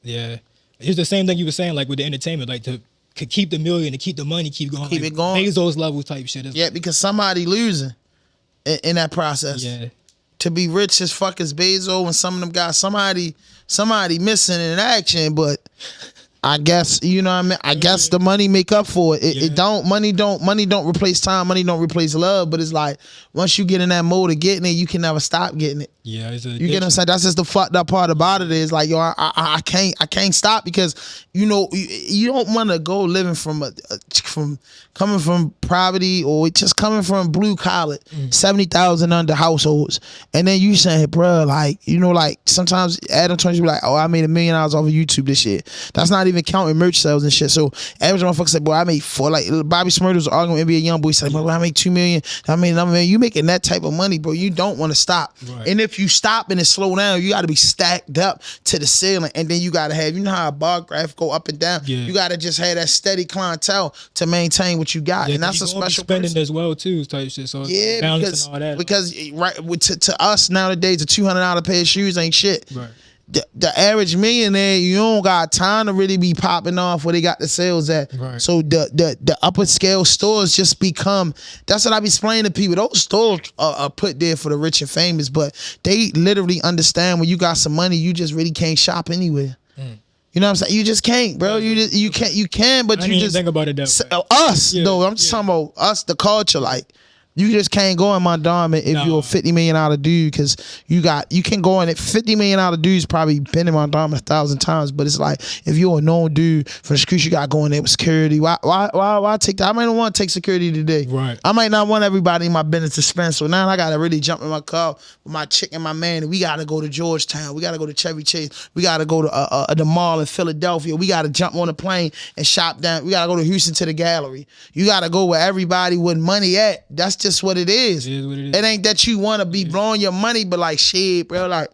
Yeah. It's the same thing you were saying, like with the entertainment, like to keep the million, to keep the money, keep going. Keep like it going. Bezos level type shit. Yeah, because somebody losing in that process. Yeah. To be rich as fuck as Bezos and some of them guys, somebody missing in action, but I guess, you know what I mean? I guess the money make up for it. Money don't replace time, money don't replace love, but it's like once you get in that mode of getting it, you can never stop getting it. Yeah, you get what I'm saying? That's just the fucked up part about it is like, yo, I can't stop because you don't want to go living from coming from poverty or just coming from blue collar 70,000 under households, and then you saying, bro, like, like sometimes Adam turns you be like, oh, I made $1 million off of YouTube this year. That's not even counting merch sales and shit. So average motherfucker said, boy, I made like Bobby Smurder was arguing with NBA Youngboy, said, bro, I make $2 million. I mean, you making that type of money, bro. You don't want to stop. Right. And if you stop and it slow down, you got to be stacked up to the ceiling, and then you got to have, how a bar graph go up and down. Yeah. You got to just have that steady clientele to maintain what you got, and that's a special spending person as well too, type shit. So yeah, because right to us nowadays, a $200 pair of shoes ain't shit. Right. The average millionaire, you don't got time to really be popping off where they got the sales at. Right. So the upper scale stores just become, that's what I be explaining to people. Those stores are put there for the rich and famous, but they literally understand when you got some money, you just really can't shop anywhere. You know what I'm saying? You just can't, bro. You can, but you just think about it that way. Us though. I'm just talking about us, the culture, like. You just can't go in my diamond if you're a $50 million dude, because you can go in it. $50 million dudes probably been in my diamond 1,000 times, but it's like if you're a known dude from the streets, you got to go in there with security. Why take that? I might not want to take security today. Right. I might not want everybody in my business to spend. So now I got to really jump in my car with my chick and my man, and we got to go to Georgetown. We got to go to Chevy Chase. We got to go to the mall in Philadelphia. We got to jump on a plane and shop down. We got to go to Houston to the gallery. You got to go where everybody with money at. That's just what it is. It is what it is. It ain't that you want to be blowing your money, but like, shit, bro, like,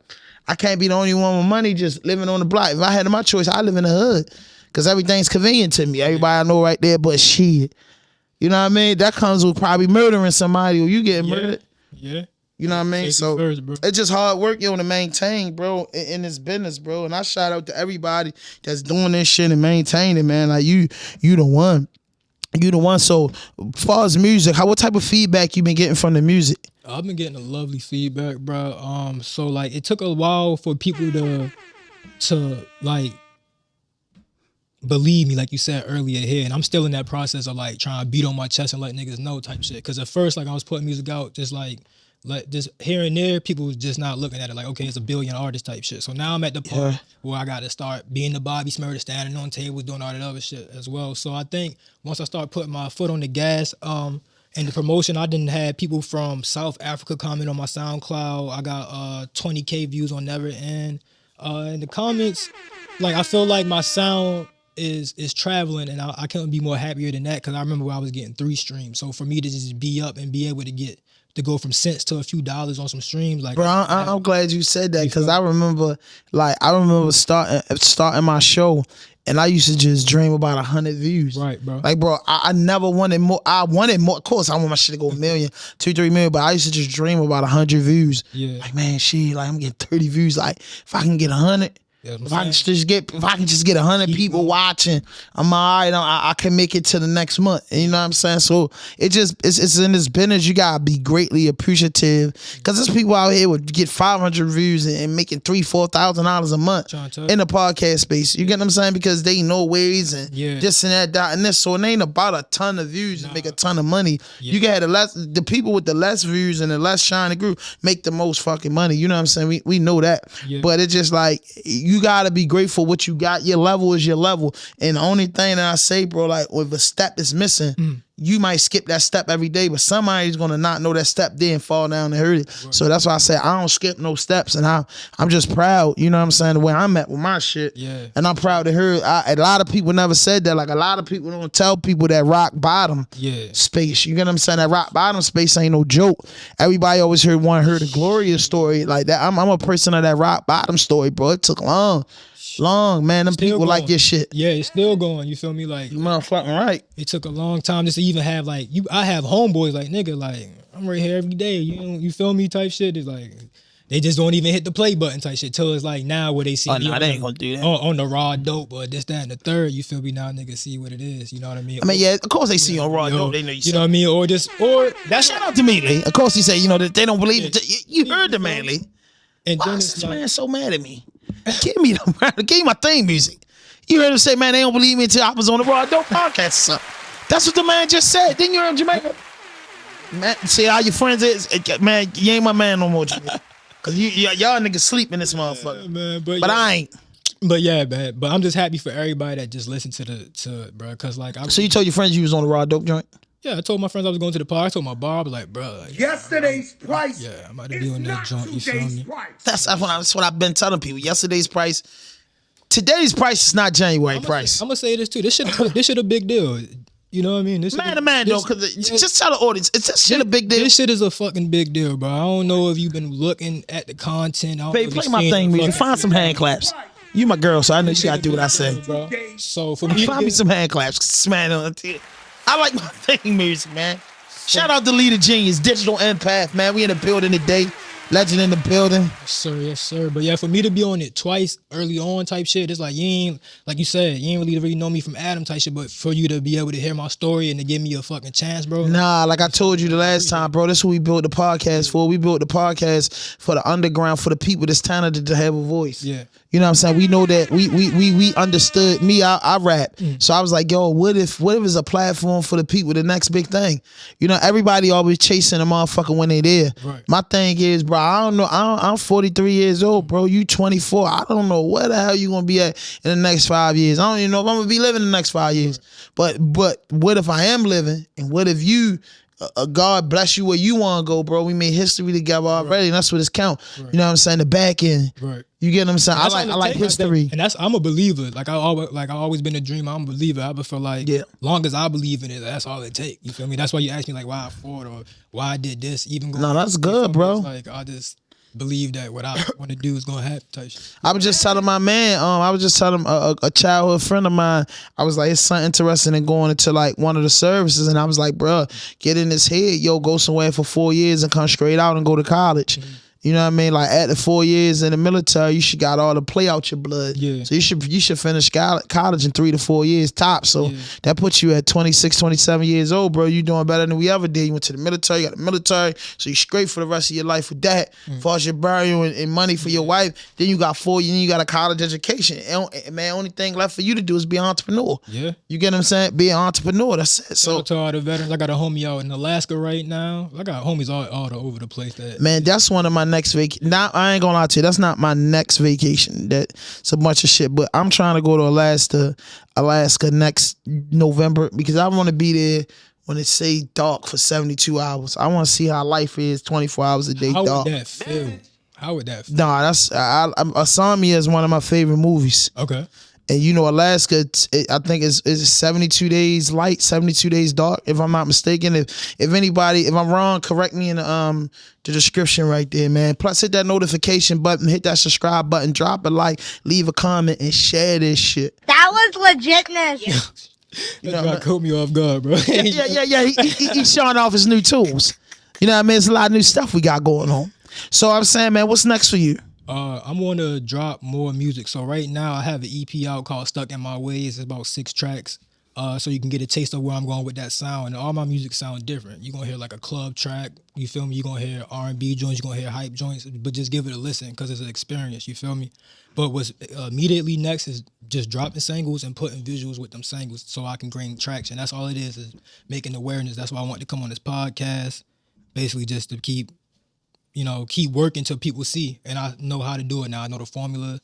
I can't be the only one with money just living on the block. If I had my choice, I live in the hood because everything's convenient to me. Everybody I know right there, but shit. You know what I mean? That comes with probably murdering somebody or you getting murdered. Yeah. You know what I mean? So it's just hard work, to maintain, bro, in this business, bro. And I shout out to everybody that's doing this shit and maintaining, man. Like, you the one. You the one. So as far as music, what type of feedback you been getting from the music? I've been getting a lovely feedback, bro. So like it took a while for people to like believe me, like you said earlier here, and I'm still in that process of like trying to beat on my chest and let niggas know type shit. Cause at first, like I was putting music out just like just here and there, people was just not looking at it like, okay, it's a billion artist type shit. So now I'm at the point where I got to start being the Bobby Smurder, standing on tables, doing all that other shit as well. So I think once I start putting my foot on the gas, and the promotion, I didn't have people from South Africa comment on my SoundCloud. I got 20K views on Never End. In the comments, like I feel like my sound is traveling, and I couldn't be more happier than that, because I remember when I was getting 3 streams. So for me to just be up and be able to go from cents to a few dollars on some streams, like, bro, I'm glad you said that, because I remember starting my show, and I used to just dream about 100 views. Right, bro. Like, bro, I never wanted more. I wanted more. Of course, I want my shit to go 1 million, 2-3 million, but I used to just dream about 100 views. Yeah. Like, man, shit, like I'm getting 30 views. Like, if I can get 100. If I can just get 100 people watching, I'm all right. I can make it to the next month. You know what I'm saying? So it's in this business. You gotta be greatly appreciative because there's people out here would get 500 views and making $3,000-$4,000 a month in the podcast space. You get what I'm saying? Because they know ways and this and that, and this. So it ain't about a ton of views and make a ton of money. You got the people with the less views and the less shiny group make the most fucking money. You know what I'm saying? We know that, but it's just like you gotta be grateful what you got. Your level is your level, and the only thing that I say, bro, like if a step is missing, you might skip that step every day, but somebody's gonna not know that step there and fall down and hurt it. So that's why I say I don't skip no steps, and I'm just proud. You know what I'm saying? The way I'm at with my shit, and I'm proud to hear. A lot of people never said that. Like a lot of people don't tell people that rock bottom space. You get what I'm saying? That rock bottom space ain't no joke. Everybody always heard the glorious story like that. I'm a person of that rock bottom story, bro. It took long, man. Them still people going. Like your shit. Yeah, it's still going. You feel me? Like you motherfucking right. It took a long time just to even have like you. I have homeboys like nigga, like I'm right here every day. You feel me? Type shit. It's like they just don't even hit the play button type shit till it's like now where they see. Oh no, they ain't gonna do that on the raw dope or this, that, and the third. You feel me? Now niggas see what it is. You know what I mean? I mean, yeah, of course they see you on raw dope. They know you. You know what I mean? Or that's shout out to me, Lee. Of course he say that they don't believe it. You heard the man, Lee. And why is this man so mad at me? Give me my theme music. You heard him say, man, they don't believe me until I was on the Raw Dope podcast or something. That's what the man just said. Didn't you hear him, Jamaica? Man, see how your friends is? Man, you ain't my man no more, Jamaica. Because y'all niggas sleep in this motherfucker. Man, but I ain't. But yeah, man. But I'm just happy for everybody that just listened to it, bro. Because like, so you told your friends you was on the Raw Dope joint? Yeah, I told my friends I was going to the park. I told my bar, I was like, bro. Like, yesterday's price. Yeah, I'm about to be on that joint. You feel me? That's what I've been telling people. Yesterday's price. Today's price is not January price. I'm gonna say this too. This shit a big deal. You know what I mean? Man to man though, because just tell the audience, it's this shit a big deal. This shit is a fucking big deal, bro. I don't know if you've been looking at the content. Babe, play my thing music. Find some hand claps. You my girl, so I know you gotta do what I say. Bro. So for me, find me some hand claps. Man, I like my thing music, man. Shout out to Leader Genius, Digital Empath, man. We in the building today. Legend in the building. Yes, sir. But yeah, for me to be on it twice early on type shit, it's like you ain't, like you said, you ain't really know me from Adam type shit, but for you to be able to hear my story and to give me a fucking chance, bro. Nah, like I told you the last time, bro, this is what we built the podcast for. We built the podcast for the underground, for the people that's talented to have a voice. Yeah. You know what I'm saying? We know that we understood me, I rap. So I was like, yo, what if it's a platform for the people, the next big thing? You know, everybody always chasing a motherfucker when they there. Right. My thing is, bro, I don't know. I'm 43 years old, bro. You 24. I don't know where the hell you gonna be at in the next 5 years. I don't even know if I'm gonna be living the next 5 years. But what if I am living? And what if you God bless you where you want to go, bro? We made history together already, and that's what it's count. Right. You know what I'm saying? The back end. Right. You get what I'm saying? I like history. And I'm a believer. Like I always been a dreamer. I'm a believer. I feel like long as I believe in it, that's all it takes. You feel me? That's why you ask me like why I fought or why I did this. Even going, no, that's good, bro. Like I just believe that what I want to do is gonna happen type shit. I was just telling my man, I was just telling a childhood friend of mine, I was like, it's something interesting in going into like one of the services, and I was like, bro, get in this head, yo, go somewhere for 4 years and come straight out and go to college. Mm-hmm. You know what I mean? Like at the 4 years in the military, you should got all the play out your blood. Yeah. So you should finish college in 3 to 4 years top. So that puts you at 26, 27 years old, bro. You doing better than we ever did. You went to the military, you got the military, so you straight for the rest of your life with that. As far as your burial and money for your wife, then you got 4 years, you got a college education. And man, only thing left for you to do is be an entrepreneur. Yeah. You get what I'm saying? Be an entrepreneur. That's it. So to all the veterans, I got a homie out in Alaska right now. I got homies all over the place. Man, that's one of my next vacation. Now I ain't gonna lie to you, that's not my next vacation. That's a bunch of shit. But I'm trying to go to Alaska next November because I want to be there when it say dark for 72 hours. I want to see how life is 24 hours a day. How dark. would that feel? How would that feel? Nah, that's Asami is one of my favorite movies. Okay. And you know, Alaska, I think is 72 days light, 72 days dark, if I'm not mistaken. If I'm wrong, correct me in the description right there, man. Plus, hit that notification button, hit that subscribe button, drop a like, leave a comment, and share this shit. That was legitness. You know, that caught me off guard, bro. yeah. He's showing off his new tools. You know what I mean? It's a lot of new stuff we got going on. So I'm saying, man, what's next for you? I'm going to drop more music. So right now I have an EP out called Stuck in My Ways. It's about 6 tracks. So you can get a taste of where I'm going with that sound. And all my music sound different. You're going to hear like a club track. You feel me? You're going to hear R&B joints. You're going to hear hype joints. But just give it a listen because it's an experience. You feel me? But what's immediately next is just dropping singles and putting visuals with them singles so I can gain traction. That's all it is making awareness. That's why I want to come on this podcast. Basically just to keep working till people see. And I know how to do it now. I know the formula.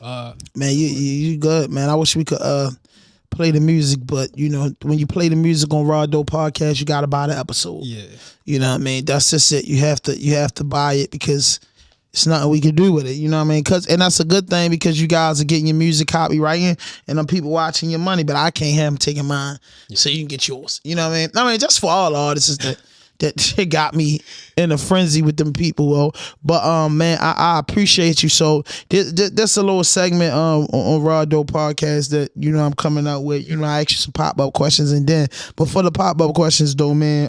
Man, you good, man. I wish we could play the music, but you know, when you play the music on RAWDOPE podcast, you gotta buy the episode. Yeah. You know what I mean? That's just it. You have to buy it because it's nothing we can do with it. You know what I mean? And that's a good thing because you guys are getting your music copywriting and them people watching your money, but I can't have them taking mine so you can get yours. You know what I mean? I mean, just for all the artists that shit got me in a frenzy with them people, bro. But man, I appreciate you. So this a little segment on RAWDOPE podcast that I'm coming out with. I ask you some pop-up questions and then, but for the pop-up questions though, man,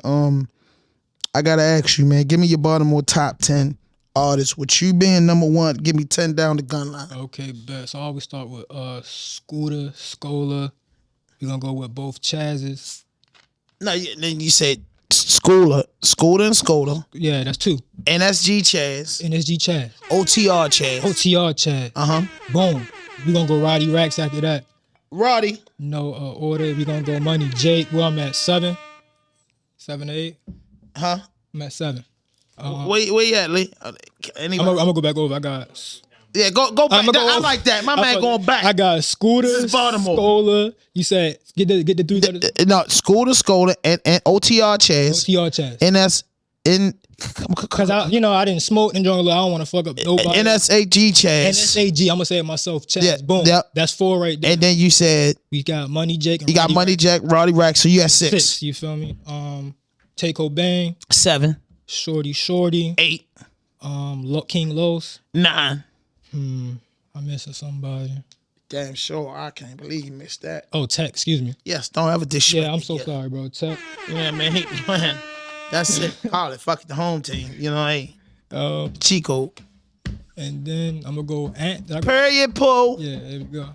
I gotta ask you, man, give me your Baltimore top 10 artists. With you being number 1, give me 10 down the gun line. Okay, bet. So I always start with Scooter, Scola. We're gonna go with both Chazes. No, then you said Scooter and Scola. Yeah, that's 2. NSG Chaz. NSG Chaz. OTR Chaz. OTR Chaz. Boom. We're gonna go Roddy Racks after that. Roddy. No order. We're gonna go Money Jake. Well, I'm at 7. 7 or 8. Huh? I'm at 7. Where you at, Lee? I'm gonna go back over. I got. Yeah, go back. I like that. My man going back. I got Scooter, This is Baltimore. Scola. You said get the 3 letters. No, Scooter, Scola, and OTR Chaz. OTR Chaz. Because I didn't smoke and drink. I don't want to fuck up nobody. NSAG Chaz. NSAG. I'm gonna say it myself. Chaz. Yeah, Boom. yep. That's 4 right there. And then you said We got Money Jake. And you got Roddy Money Racks. Jack, Roddy Rack. So you at 6. 6. You feel me? Take Bang. 7. Shorty. 8. King Los. 9. I'm missing somebody. Damn sure. I can't believe you missed that. Oh, Tech. Excuse me. Yes, don't ever disrespect. Yeah, I'm so sorry, bro. Tech. Yeah, man. Man. That's it. Call it. Fuck the home team. Hey. Chico. And then I'm gonna go Ant. Period, Paul. Yeah, there we go.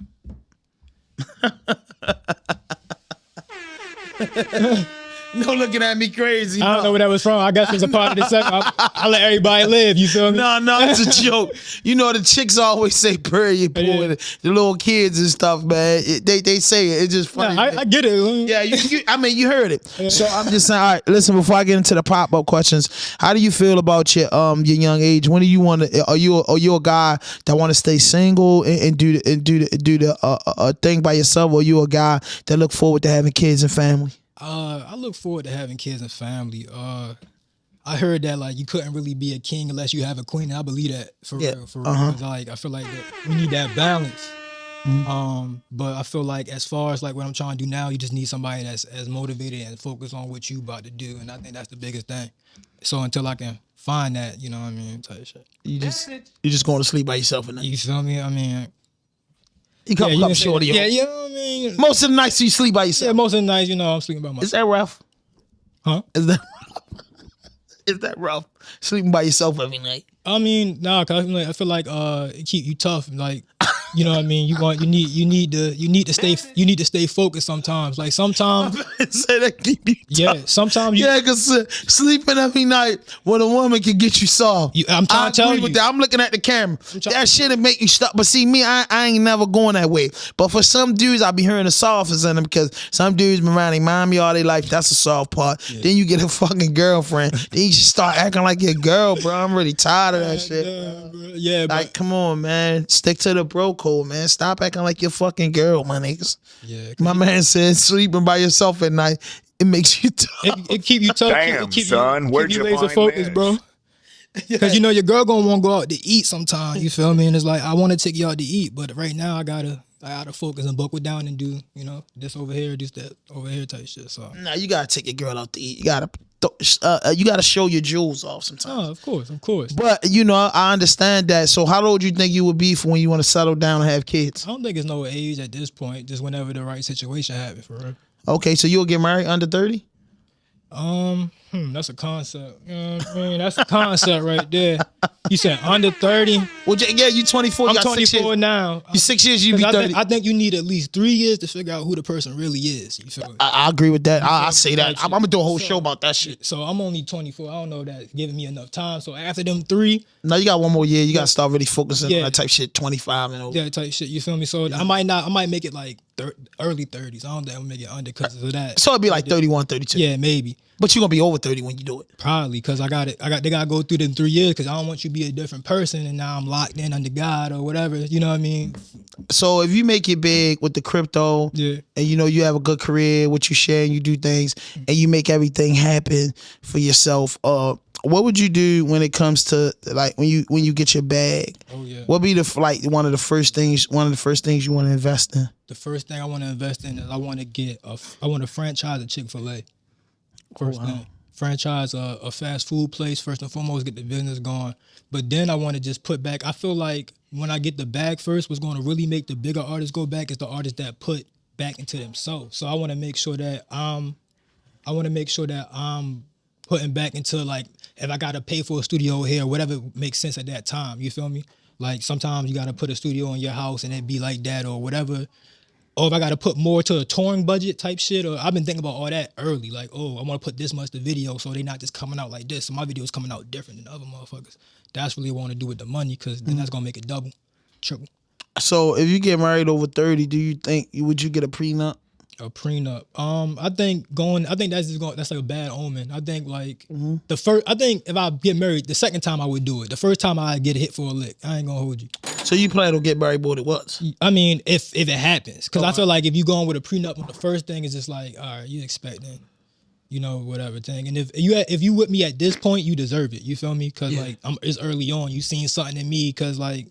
No looking at me crazy. I don't know where that was from. I guess it was a part of the segment. I let everybody live. You feel me? No, it's a joke. The chicks always say period, Paul. Yeah. The little kids and stuff, man. They say it. It's just funny. Nah, I get it. Yeah, you heard it. So I'm just saying, all right, listen, before I get into the pop-up questions, how do you feel about your young age? When do you want to, are you a guy that want to stay single and do the thing by yourself, or are you a guy that look forward to having kids and family? I look forward to having kids and family. I heard that like you couldn't really be a king unless you have a queen, and I believe that for real. 'Cause, like I feel like that we need that balance. But I feel like as far as like what I'm trying to do now, you just need somebody that's as motivated and focused on what you about to do, and I think that's the biggest thing. So until I can find that, you know what I mean, type of shit. You just going to sleep by yourself at night. You feel me? I mean, You come shorty. yeah, you know what I mean. Most of the nights you sleep by Yeah, yourself. most of the nights, I'm sleeping by myself. Is that rough? Huh? Is that rough? Sleeping by yourself every night. I mean, nah, cause I feel like it keep you tough. Like, you know what I mean. You need to stay focused sometimes. Like sometimes, Say that keep you tough. yeah. Sometimes you. Yeah, because sleeping every night with a woman can get you soft. I'm trying to tell agree with you. that. I'm looking at the camera. That shit'll make you stop. But see, me, I ain't never going that way. But for some dudes, I be hearing the softness in them because some dudes been around their mommy all their life. That's the soft part. Yeah. Then you get a fucking girlfriend. Then you just start acting like your girl, bro. I'm really tired of that shit. Yeah, Like, come on, man. Stick to the bro code, man. Stop acting like your fucking girl, my niggas. Yeah. My man said sleeping by yourself at night, it makes you tough. It keep you tough. Damn, son, where'd you laser find focused, this? bro. Because your girl gonna want to go out to eat sometime. You feel me? And it's like I want to take you out to eat, but right now I gotta focus and buckle down and do this over here, this that over here type shit. So Nah, you gotta take your girl out to eat. You gotta show your jewels off sometimes. oh, of course. But I understand that. So how old do you think you would be for when you want to settle down and have kids? I don't think it's no age at this point. Just whenever the right situation happens, for real. Okay, so you'll get married under 30? That's a concept. You know what I mean? That's a concept right there. You said under 30. Well, yeah, you 24. I'm you got 6 24 years. now. You 6 years, you be 30. I think you need at least 3 years to figure out who the person really is. You feel me? I agree with that. I say that. That I'm gonna do a whole shit. show about that shit. So I'm only 24. I don't know if that's giving me enough time. So after them 3, No, you got one more year. You gotta start really focusing Yeah. on that type shit. 25 and over. that type shit. You feel me? So I might make it like early 30s. I don't think I'm gonna make it under because of that. So it'd be like 31, 32. Yeah, maybe. But you're gonna be over 30 when you do it. Probably because they gotta go through them 3 years because I don't want you to be a different person and now I'm locked in under God or whatever. You know what I mean? So if you make it big with the crypto, Yeah. and you know you have a good career, what you share and you do things, and you make everything happen for yourself, what would you do when it comes to like when you get your bag? Oh yeah. What be one of the first things you want to invest in? The first thing I want to invest in is I want to franchise a Chick-fil-A. First thing. Franchise a fast food place, first and foremost, get the business going. But then I want to just put back, I feel like when I get the bag first, what's going to really make the bigger artists go back is the artists that put back into themselves. So I want to make sure that I'm putting back into, like, if I got to pay for a studio here, whatever makes sense at that time, you feel me? Like sometimes you got to put a studio in your house and it be like that or whatever. Or if I got to put more to a touring budget type shit, or I've been thinking about all that early. Like, oh, I want to put this much to video so they not just coming out like this. So my video's coming out different than other motherfuckers. That's really what I want to do with the money because then that's going to make it double, triple. So if you get married over 30, do you think would you get a prenup? A prenup. I think that's like a bad omen. I think like I think if I get married, the second time I would do it. The first time I get hit for a lick. I ain't gonna hold you. So you plan to get married more than once? I mean, if it happens, because I feel like if you going with a prenup on the first thing, it's just like, all right, you expecting, you know, whatever thing. And if you with me at this point, you deserve it. You feel me? Because like it's early on. You seen something in me, because like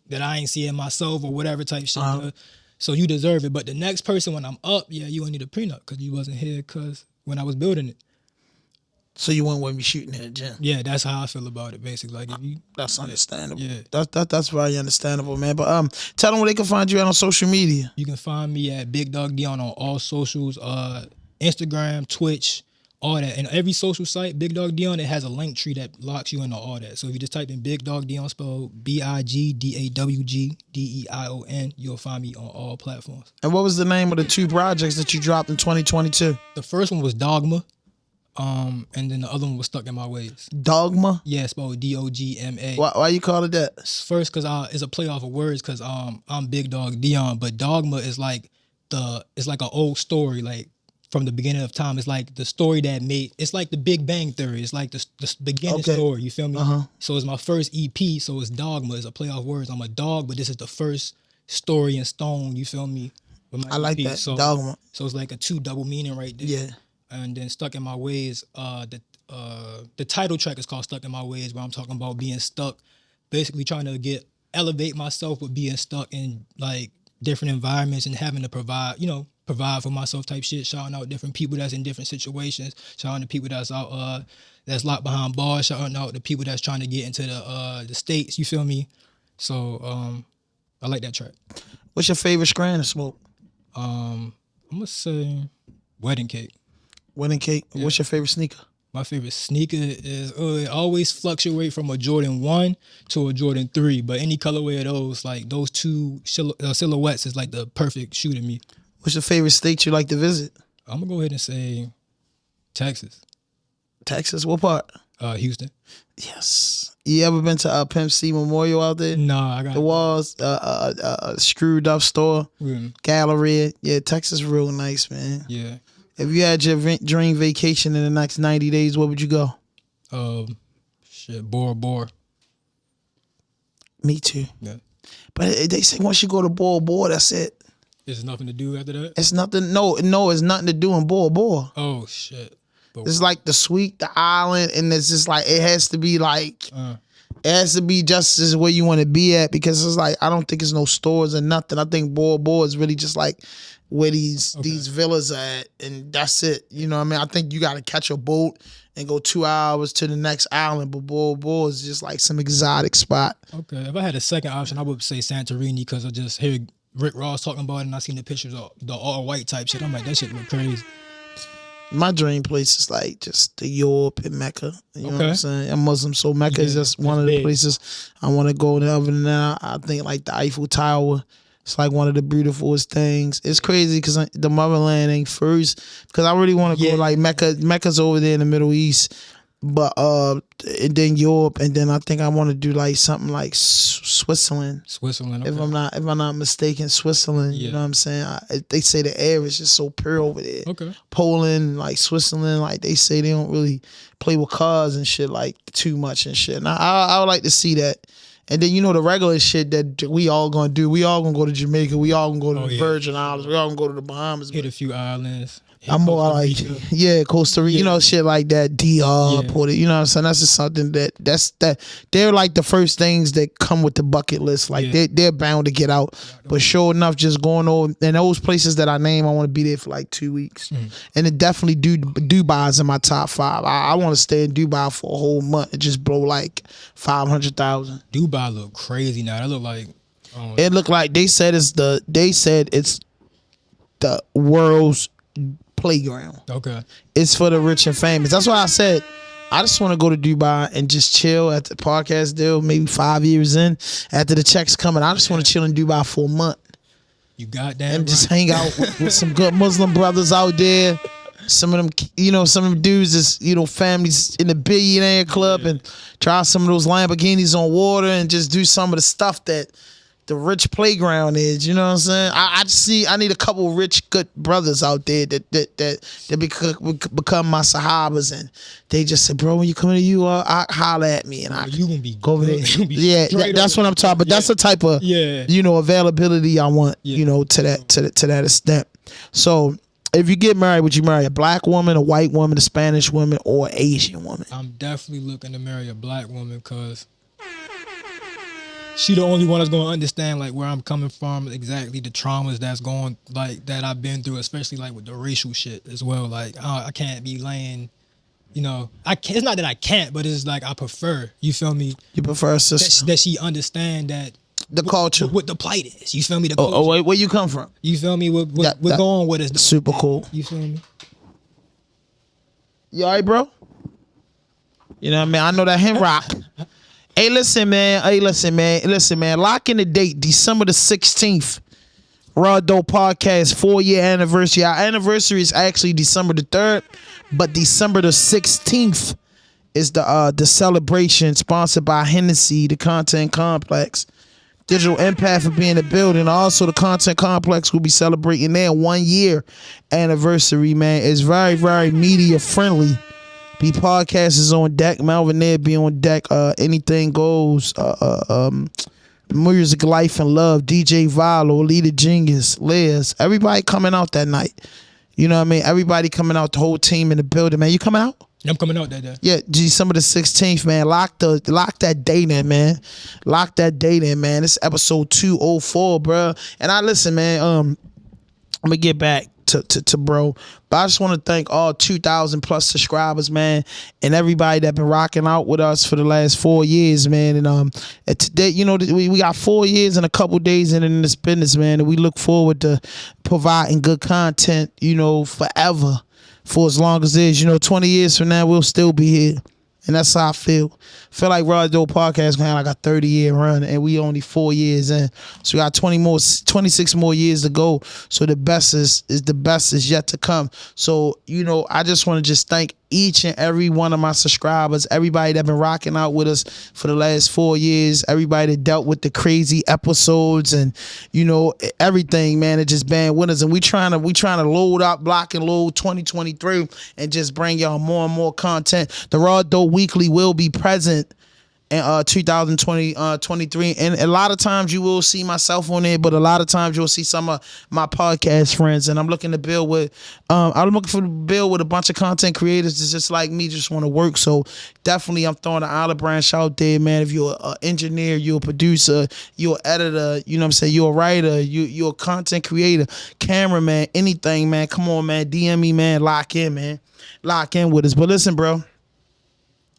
that I ain't seeing myself or whatever type shit. So you deserve it. But the next person, when I'm up, yeah, you gonna need a prenup because you wasn't here because when I was building it. So you wouldn't want me shooting at the gym? Yeah, that's how I feel about it, basically. Like if you, that's understandable. Yeah. That's very understandable, man. But tell them where they can find you at on social media. You can find me at Big Dog DEION on all socials, Instagram, Twitch, all that. And every social site, Big Dog DEION, it has a link tree that locks you into all that. So if you just type in Big Dog DEION, spelled BIGDAWG you'll find me on all platforms. And what was the name of the 2 projects that you dropped in 2022? The first one was Dogma, and then the other one was Stuck in My Ways. Dogma? Yeah, spelled DOGMA. Why you call it that? First, because it's a play off of words, because I'm Big Dog DEION, but Dogma is like it's like an old story, like from the beginning of time. It's like the story that it's like the Big Bang Theory. It's like the beginning story, you feel me? So it's my first EP, so it's Dogma. It's a play off words. I'm a dog, but this is the first story in stone, you feel me? I like that, so, Dogma. So it's like a 2 double meaning right there. Yeah. And then Stuck in My Ways, the title track is called Stuck in My Ways, where I'm talking about being stuck, basically trying to elevate myself with being stuck in like different environments and having to provide for myself type shit, shouting out different people that's in different situations, shouting out people that's out that's locked behind bars, shouting out the people that's trying to get into the States, you feel me? So I like that track. What's your favorite strand to smoke? I'm gonna say Wedding Cake. Wedding Cake. Yeah. What's your favorite sneaker? My favorite sneaker is it always fluctuate from a Jordan 1 to a Jordan 3, but any colorway of those, like those 2 silhouettes is like the perfect shoe to me. What's your favorite state you like to visit? I'm gonna go ahead and say Texas. Texas? What part? Houston. Yes. You ever been to Pimp C Memorial out there? Nah, I got the walls, screwed up store, gallery. Yeah, Texas real nice, man. Yeah. If you had your dream vacation in the next 90 days, where would you go? Bora Bora. Me too. Yeah. But they say once you go to Bora Bora, that's it. There's nothing to do after that? It's nothing. No, it's nothing to do in Bora Bora. Oh, shit. It's like the suite, the island, and it's just like, it has to be like, it has to be just as where you want to be at, because it's like, I don't think it's no stores or nothing. I think Bora Bora is really just like where these villas are at, and that's it. You know what I mean? I think you got to catch a boat and go 2 hours to the next island, but Bora Bora is just like some exotic spot. Okay, if I had a second option, I would say Santorini, because I just heard Rick Ross talking about it, and I seen the pictures of the all-white type shit. I'm like, that shit look crazy. My dream place is like just the Europe and Mecca. You know what Okay. I'm saying? I'm Muslim, so Mecca is Yeah, just one of the big. places I want to go. And other than that, I think like the Eiffel Tower. It's like one of the beautifulest things. It's crazy because the motherland ain't first. Because I really want to Yeah. go like Mecca. Mecca's over there in the Middle East, but and then Europe, and then I think I want to do like something like Switzerland. Switzerland. Okay. If I'm not mistaken, Switzerland. You Yeah. know what I'm saying? They say the air is just so pure over there. Okay. Poland, like Switzerland, like they say they don't really play with cars and shit like too much and shit. And I would like to see that. And then the regular shit that we all gonna do. We all gonna go to Jamaica. We all gonna go to the yeah. Virgin Islands. We all gonna go to the Bahamas. Hit a few islands. hit I'm more Costa like, Rica. Costa Rica, Yeah. shit like that. DR, Yeah. Puerto, you know what I'm saying? That's just something that they're like the first things that come with the bucket list. Like Yeah. they're bound to get out. But sure enough, just going over and those places that I name, I want to be there for like 2 weeks. And it definitely Dubai's in my top 5. I want to stay in Dubai for a whole month and just blow like 500,000. Dubai look crazy now. That look like It looked like they said it's the world's playground. okay. It's for the rich and famous. That's why I said I just want to go to Dubai and just chill at the podcast deal. Maybe 5 years in, after the checks coming, I just want to chill in Dubai for a month You got that. and just hang out with some good Muslim brothers out there. Some of them, some of them dudes is, families in the billionaire club and try some of those Lamborghinis on water and just do some of the stuff that the rich playground is. You know what I'm saying? I need a couple rich, good brothers out there that become my sahabas, and they just say, bro, when you come to holler at me, and I You gonna be go over there. You gonna be Yeah, straight that's up. what I'm talking. But that's the type of availability I want. Yeah. To that extent. So if you get married, would you marry a black woman, a white woman, a Spanish woman, or an Asian woman? I'm definitely looking to marry a black woman because she the only one that's gonna understand like where I'm coming from, exactly the traumas that's going like that I've been through, especially like with the racial shit as well. Like I can't be laying, I can't. It's not that I can't, but it's like I prefer. You feel me? You prefer a sister? That she understand that The culture. what the plight is. You feel me? The culture. Oh, wait, where you come from? You feel me? What That- we're going with is Super cool. You feel me? You all right, bro? You know what I mean? I know that him rock. Hey, listen, man. Lock in the date, December the 16th. RAWDOPE podcast 4-year anniversary. Our anniversary is actually December the 3rd, but December the 16th is the celebration sponsored by Hennessy, the Content Complex. Digital Impact for being in the building. Also, the Content Complex will be celebrating their 1-year anniversary, man. It's very, very media friendly. B podcast is on deck. Melvin there be on deck. Anything goes. Music, Life, and Love. DJ Valo, Leader Genius, Liz. Everybody coming out that night. You know what I mean? Everybody coming out. The whole team in the building, man. You coming out? I'm coming out that day. Yeah, December the 16th, man. Lock that date in, man. Lock that date in, man. It's episode 204, bro. And I listen, man. I'm gonna get back to bro, but I just want to thank all 2,000 plus subscribers, man, and everybody that been rocking out with us for the last 4 years, man. And today, we got 4 years and a couple days in this business, man, and we look forward to providing good content, forever. For as long as it is, 20 years from now, we'll still be here. And that's how I feel. Feel like RAWDOPE podcast gonna have like a 30-year run, and we only 4 years in. So we got 26 more years to go. So the best is yet to come. So, I just want to thank each and every one of my subscribers, everybody that been rocking out with us for the last 4 years, everybody that dealt with the crazy episodes and, everything, man, it just been with us. And we trying to load up, block and load 2023 and just bring y'all more and more content. The RAWDOPE Weekly will be present in 2023, and a lot of times you will see myself on there, but a lot of times you'll see some of my podcast friends. And I'm looking to build with a bunch of content creators that's just like me, just want to work. So definitely I'm throwing an olive branch out there, man. If you're an engineer, you're a producer, you're an editor, you're a writer, you're a content creator, cameraman, anything, man, come on, man, DM me, man, lock in with us. But listen, bro,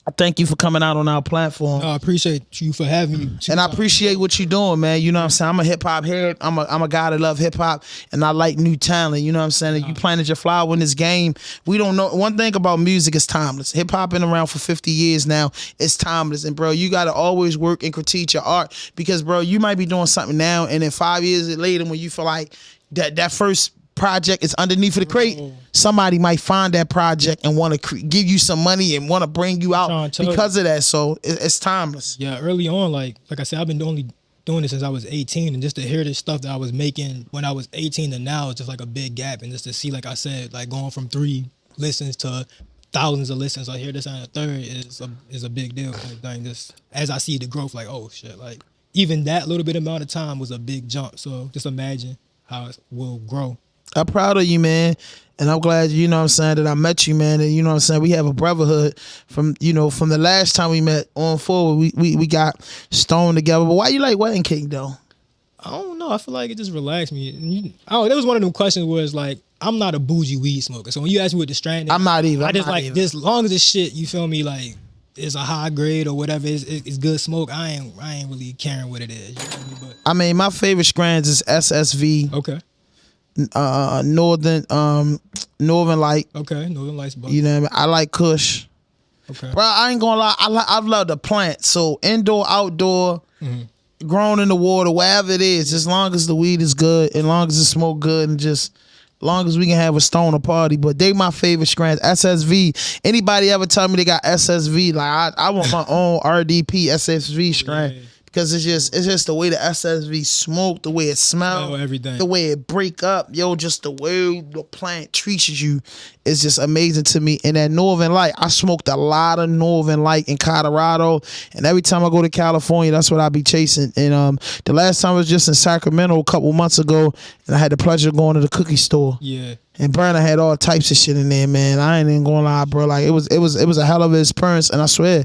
I thank you for coming out on our platform. I appreciate you for having me. And I appreciate what you're doing, man. You know what I'm saying? I'm a hip hop head. I'm a guy that love hip hop, and I like new talent. You know what I'm saying? You planted your flower in this game. We don't know. One thing about music is timeless. Hip hop been around for 50 years now. It's timeless. And bro, you gotta always work and critique your art, because bro, you might be doing something now, and then 5 years later, when you feel like that first project is underneath of the crate, somebody might find that project and want to give you some money and want to bring you out because of that. So it's timeless. Yeah, early on, like I said, I've been only doing this since I was 18, and just to hear this stuff that I was making when I was 18 to now is just like a big gap. And just to see, like I said, like going from 3 listens to thousands of listens, I hear this on a third is a big deal. Like, just as I see the growth, like, oh shit, like even that little bit amount of time was a big jump. So just imagine how it will grow. I'm proud of you, man. And I'm glad, you know what I'm saying, that I met you, man. And you know what I'm saying, we have a brotherhood from the last time we met on forward. We got stoned together. But why you like wedding cake though? I don't know. I feel like it just relaxed me. That was one of them questions where it's like, I'm not a bougie weed smoker. So when you ask me what the strand is, I'm not either. I just like this, long as this shit, you feel me, like it's a high grade or whatever, it's good smoke, I ain't really caring what it is. You feel me? But I mean, my favorite strands is SSV. okay. Northern Light. Okay, Northern Lights. You know what I mean? I like Kush. Okay. Bro, I ain't gonna lie. I love the plant. So indoor, outdoor, grown in the water, wherever it is, as long as the weed is good, as long as it smoke good, and just as long as we can have a stoner party. But they my favorite strands. SSV. Anybody ever tell me they got SSV? Like I want my own RDP SSV strand. Yeah. Because it's just the way the SSV smoke, the way it smells, everything, the way it break up, just the way the plant treats you is just amazing to me. And that Northern Light, I smoked a lot of Northern Light in Colorado, and every time I go to California, that's what I be chasing. And the last time I was just in Sacramento a couple months ago, and I had the pleasure of going to the cookie store. Yeah. And Burner had all types of shit in there, man. I ain't even gonna lie, bro. Like it was a hell of an experience, and I swear,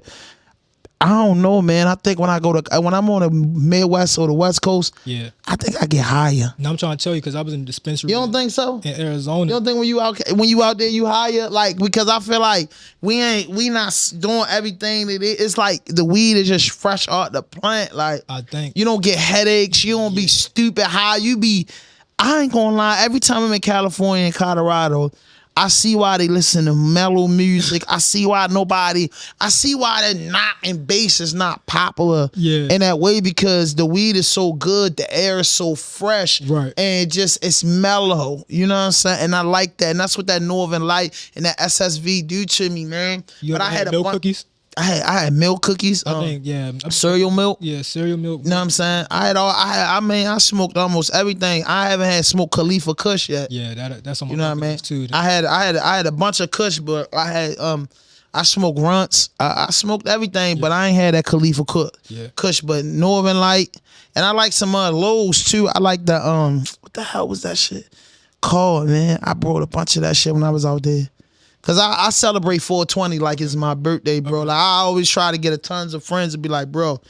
I don't know, man. I think when I'm on the Midwest or the West Coast, yeah, I think I get higher. No, I'm trying to tell you, because I was in the dispensary. You don't think so? In Arizona. You don't think when you out there you higher? Like, because I feel like we not doing everything that it's like the weed is just fresh out the plant. Like, I think you don't get headaches. You don't be stupid high. I ain't gonna lie. Every time I'm in California and Colorado, I see why they listen to mellow music. I see why the knock and bass is not popular in that way, because the weed is so good, the air is so fresh, right? And it's mellow. You know what I'm saying? And I like that. And that's what that Northern Light and that SSV do to me, man. But I had milk cookies. I had milk cookies. I think, yeah. Cereal milk. Yeah, cereal milk. You know what I'm saying? I smoked almost everything. I haven't had smoked Khalifa Kush yet. Yeah, that's on my, you know what I mean? Too. I had a bunch of Kush, but I smoked runts. I smoked everything, but I ain't had that Khalifa Kush. But Northern Light, and I like some lows too. I like the what the hell was that shit called, man? I brought a bunch of that shit when I was out there. Cause I celebrate 420 like it's my birthday, bro. Like I always try to get tons of friends and be like, bro,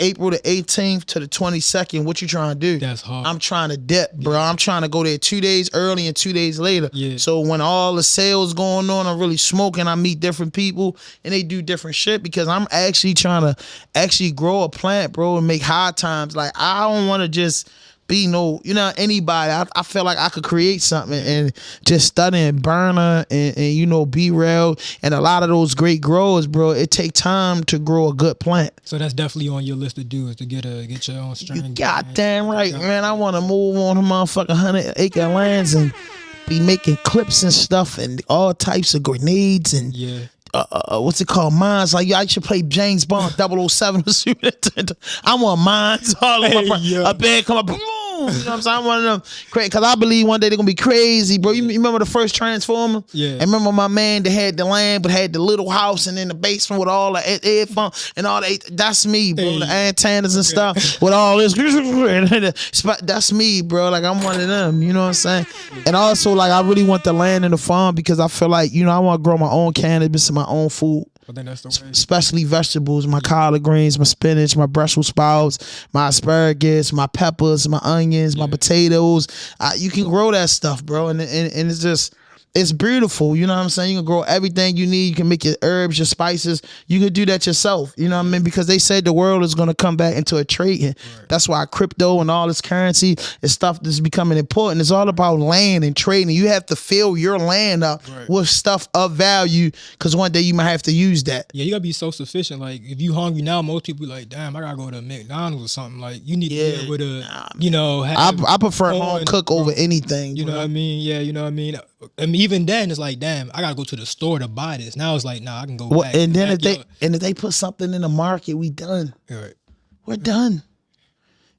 April the 18th to the 22nd, what you trying to do? That's hard. I'm trying to dip, bro. Yeah. I'm trying to go there 2 days early and 2 days later. Yeah. So when all the sales going on, I'm really smoking. I meet different people and they do different shit, because I'm actually trying to grow a plant, bro, and make high times. Like I don't want to just be anybody. I feel like I could create something, and just studying Burner and be real, and a lot of those great growers, bro, it take time to grow a good plant. So that's definitely on your list to do, is to get your own strain. You goddamn right, man. I want to move on to motherfucking 100-acre lands and be making clips and stuff and all types of grenades and what's it called? Mines. Like, I should play James Bond 007. I want mines all over my a bed come up. Boom. You know what I'm saying? I'm one of them crazy, because I believe one day they're gonna be crazy, bro. You remember the first Transformer? Yeah. And remember my man that had the land but had the little house and in the basement with all the headphones and all that. That's me, bro. Hey. The antennas and stuff with all this. That's me, bro. Like, I'm one of them. You know what I'm saying? And also, like, I really want the land and the farm, because I feel like, I want to grow my own cannabis and my own food. I think that's the way. Especially vegetables, my collard greens, my spinach, my Brussels sprouts, my asparagus, my peppers, my onions, my potatoes. You can grow that stuff, bro, and it's just, It's beautiful, you know what I'm saying? You can grow everything you need. You can make your herbs, your spices. You can do that yourself, you know what I mean? Because they said the world is going to come back into a trading. Right. That's why crypto and all this currency and stuff that's becoming important. It's all about land and trading. You have to fill your land up with stuff of value because one day you might have to use that. Yeah, you got to be self-sufficient. Like, if you hungry now, most people like, damn, I got to go to McDonald's or something. Like, you need to be able to, you know, have I prefer home cook over anything. You know what I mean? Yeah, you know what I mean? I mean, even then, it's like, damn, I gotta go to the store to buy this. Now it's like, nah, I can go back. And then if they put something in the market, we done. Right. We're done.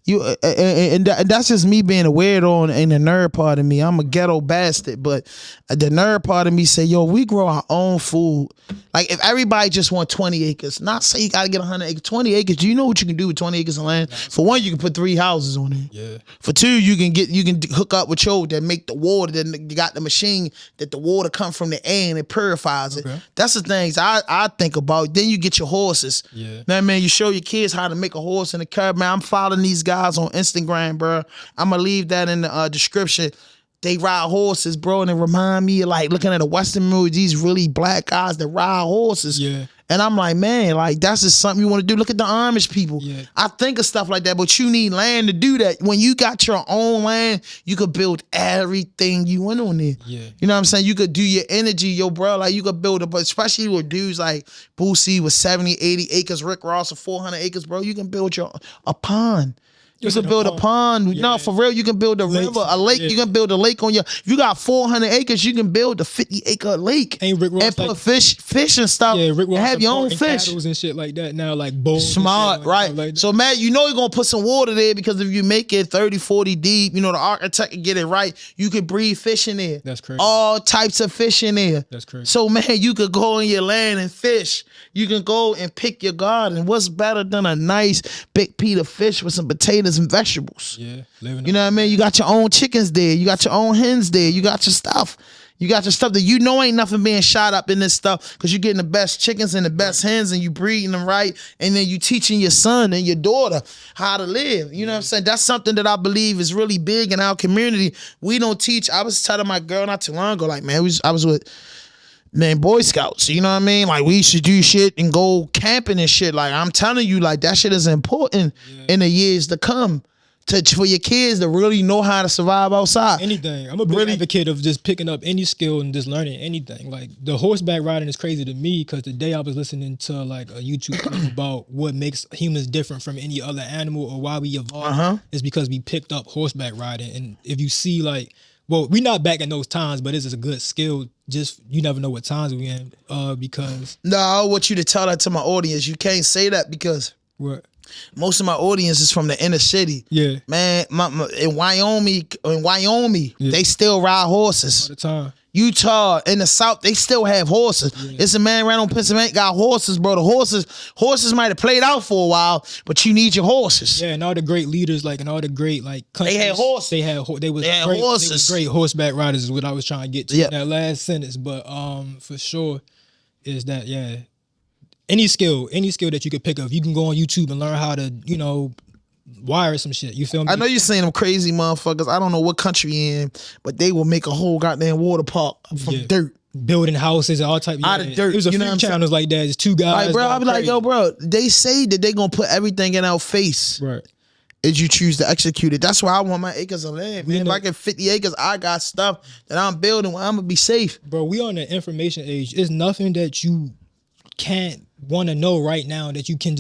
And that's just me being a weirdo and the nerd part of me. I'm a ghetto bastard, but the nerd part of me say, yo, we grow our own food. Like if everybody just want 20 acres, not say you gotta get 100 acres, 20 acres. Do you know what you can do with 20 acres of land? For one, you can put 3 houses on it. Yeah. For two, you can hook up with your that make the water. Then you got the machine that the water come from the air and it purifies it. That's the things I think about. Then you get your horses. Yeah. Now, man, you show your kids how to make a horse in the curb. Man, I'm following these guys on Instagram, bro. I'm gonna leave that in the description. They ride horses, bro, and it remind me of like looking at a Western movie, these really black guys that ride horses. Yeah. And I'm like, man, like that's just something you want to do. Look at the Amish people. Yeah. I think of stuff like that, but you need land to do that. When you got your own land, you could build everything you want on there. Yeah. You know what I'm saying? You could do your energy, yo, bro. Like you could build it, but especially with dudes like Boosie with 70, 80 acres, Rick Ross with 400 acres, bro. You can build a pond. You can build a pond. No, for real, you can build a river, a lake. You can build a lake on if you got 400 acres, you can build a 50-acre lake. Ain't Rick Ross and put fish and stuff. Yeah, Rick Ross and have your own fish. And shit like that now, like bowls. Smart, right. Like so, man, you know you're going to put some water there because if you make it 30, 40 deep, you know, the architect can get it right. You can breed fish in there. That's crazy. All types of fish in there. That's crazy. So, man, you could go on your land and fish. You can go and pick your garden. What's better than a nice big piece of fish with some potatoes and vegetables? Yeah, you know what I mean? You got your own chickens there. You got your own hens there. You got your stuff. You got your stuff that you know ain't nothing being shot up in this stuff because you're getting the best chickens and the best hens and you breeding them right. And then you teaching your son and your daughter how to live. You know what I'm saying? That's something that I believe is really big in our community. We don't teach. I was telling my girl not too long ago, like, man, I was with Boy Scouts, you know what I mean? Like we should do shit and go camping and shit. Like I'm telling you, like that shit is important in the years to come. For your kids to really know how to survive outside. Anything. I'm a big advocate of just picking up any skill and just learning anything. Like the horseback riding is crazy to me because the day I was listening to like a YouTube clip about what makes humans different from any other animal or why we evolved is because we picked up horseback riding. And if you see like, well, we're not back in those times, but this is a good skill. Just you never know what times we in because. No, I want you to tell that to my audience. You can't say that because. What? Most of my audience is from the inner city. Yeah. Man, in Wyoming, they still ride horses. All the time. Utah, in the South, they still have horses. Yeah. It's a man right on Pennsylvania got horses, bro. The horses might have played out for a while, but you need your horses. Yeah, and all the great leaders, like, and all the great, like, countries, they had horses. They had horses. They was great horseback riders is what I was trying to get to in that last sentence. But for sure is that, yeah. Any skill that you could pick up, you can go on YouTube and learn how to, you know, wire some shit. You feel me? I know you're saying them crazy motherfuckers. I don't know what country you're in, but they will make a whole goddamn water park from dirt. Building houses and all type out of dirt. It was a few channels like that. It's two guys. Like, bro, I be like, yo, bro, they say that they gonna put everything in our face. Right. As you choose to execute it. That's why I want my acres of land, man. If I get 50 acres, I got stuff that I'm building where I'm gonna be safe. Bro, we on the information age. It's nothing that you can't want to know right now that you can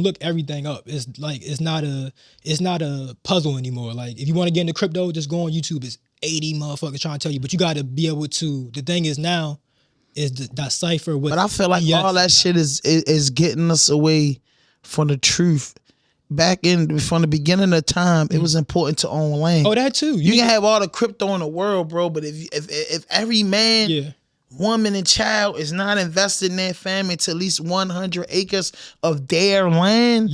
look everything up. It's like it's not a puzzle anymore. Like if you want to get into crypto, just go on YouTube. It's 80 motherfuckers trying to tell you, but you got to be able to. The thing is now is decipher what. But I feel like all that shit is getting us away from the truth. Back from the beginning of time, it was important to own land. Oh, that too. You can have all the crypto in the world, bro, but if every man, woman, and child is not invested in their family to at least 100 acres of their land,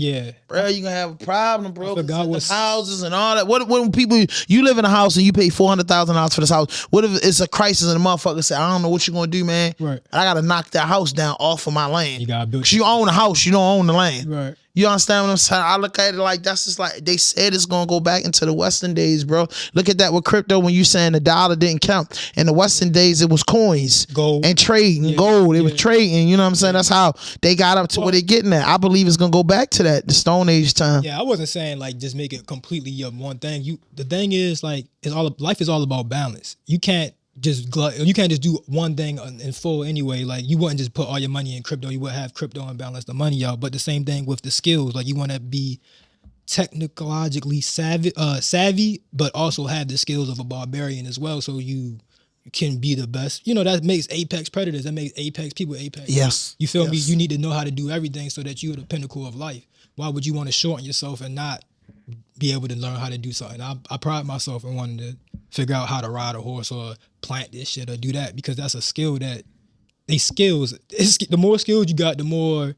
bro, you gonna have a problem, bro. Houses and all that. What when people you live in a house and you pay $400,000 for this house? What if it's a crisis and the motherfucker say, I don't know what you're gonna do, man. Right. I gotta knock that house down off of my land. You gotta build. You own a house, you don't own the land. Right. You understand what I'm saying? I look at it like that's just like they said it's gonna go back into the Western days, bro. Look at that with crypto when you saying the dollar didn't count. In the Western days, it was coins, Gold. and trading, gold. It was trading. You know what I'm saying? That's how they got up to where they're getting at. I believe it's gonna go back to that, the Stone Age time. Yeah, I wasn't saying like just make it completely one thing. The thing is like life is all about balance. You can't just do one thing in full anyway. Like you wouldn't just put all your money in crypto. You would have crypto and balance the money out. But the same thing with the skills. Like you want to be technologically savvy, but also have the skills of a barbarian as well. So you can be the best. You know, that makes apex predators. That makes apex people apex. Yes. You feel me? You need to know how to do everything so that you're the pinnacle of life. Why would you want to shorten yourself and not be able to learn how to do something? I pride myself in wanting to figure out how to ride a horse or plant this shit or do that, because that's a skill that the more skills you got, the more,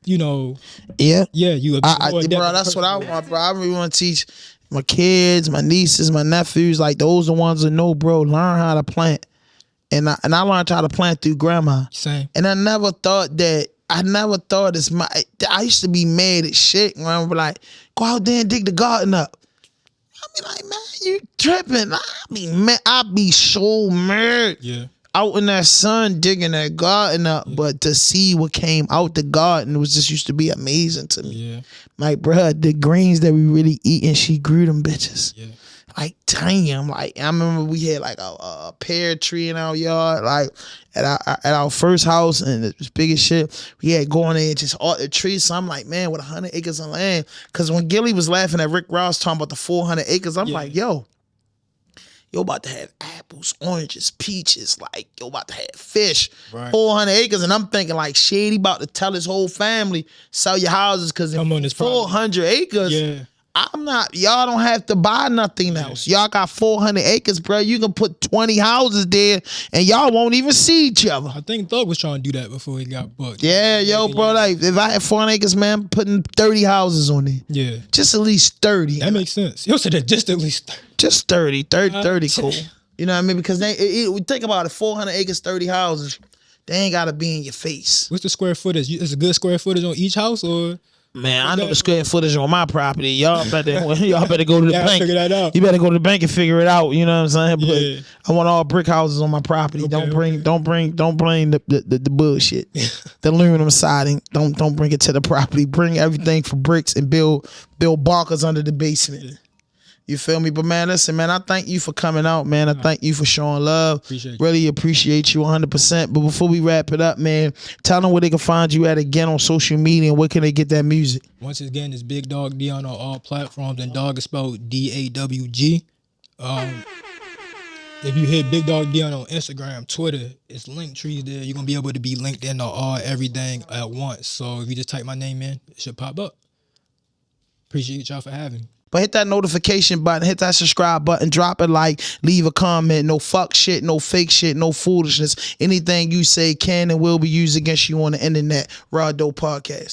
you know. Yeah. Yeah. Bro, that's what I want, bro. I really want to teach my kids, my nieces, my nephews, like those are the ones that know, bro, learn how to plant. And I learned how to plant through grandma. Same. And I never thought I used to be mad at shit. And I would be like, go out there and dig the garden up. I be like, man, you tripping. I be so mad. Yeah. Out in that sun digging that garden up. Yeah. But to see what came out the garden was just used to be amazing to me. Yeah. Like, bruh, the greens that we really eating, she grew them bitches. Yeah. Like, damn. Like, I remember we had like a pear tree in our yard, like at our first house, and it was big as shit. We had going there just all the trees. So I'm like, man, with 100 acres of land. Because when Gilly was laughing at Rick Ross talking about the 400 acres, I'm like, yo, about to have apples, oranges, peaches, like, yo, about to have fish, right. 400 acres. And I'm thinking, like, shit, he about to tell his whole family, sell your houses, because in 400 acres, yeah. Y'all don't have to buy nothing else. Y'all got 400 acres, bro. You can put 20 houses there and y'all won't even see each other. I think Thug was trying to do that before he got booked. Yeah, yo, bro, like, if I had 400 acres, man, I'm putting 30 houses on there. Yeah. Just at least 30. That makes sense. You said that just at least 30. Just 30 cool. You know what I mean? Because we think about it, 400 acres, 30 houses, they ain't got to be in your face. What's the square footage? Is it good square footage on each house, or? Man, I know the square footage on my property. Y'all better go to the bank. Figure that out. You better go to the bank and figure it out. You know what I'm saying? But I want all brick houses on my property. Okay, don't bring the bullshit. The aluminum siding. Don't bring it to the property. Bring everything for bricks and build barkers under the basement. Yeah. You feel me? But man, listen, man, I thank you for coming out, man. I thank you for showing love. Really appreciate you 100%. But before we wrap it up, man, tell them where they can find you at again on social media, and where can they get that music? Once again, it's Big Dawg DEION on all platforms, and Dawg is spelled DAWG. If you hit Big Dawg DEION on Instagram, Twitter, it's link trees there. You're going to be able to be linked in to everything at once. So if you just type my name in, it should pop up. Appreciate y'all for having me. But hit that notification button, hit that subscribe button, drop a like, leave a comment. No fuck shit, no fake shit, no foolishness. Anything you say can and will be used against you on the internet. RAWDOPE Podcast.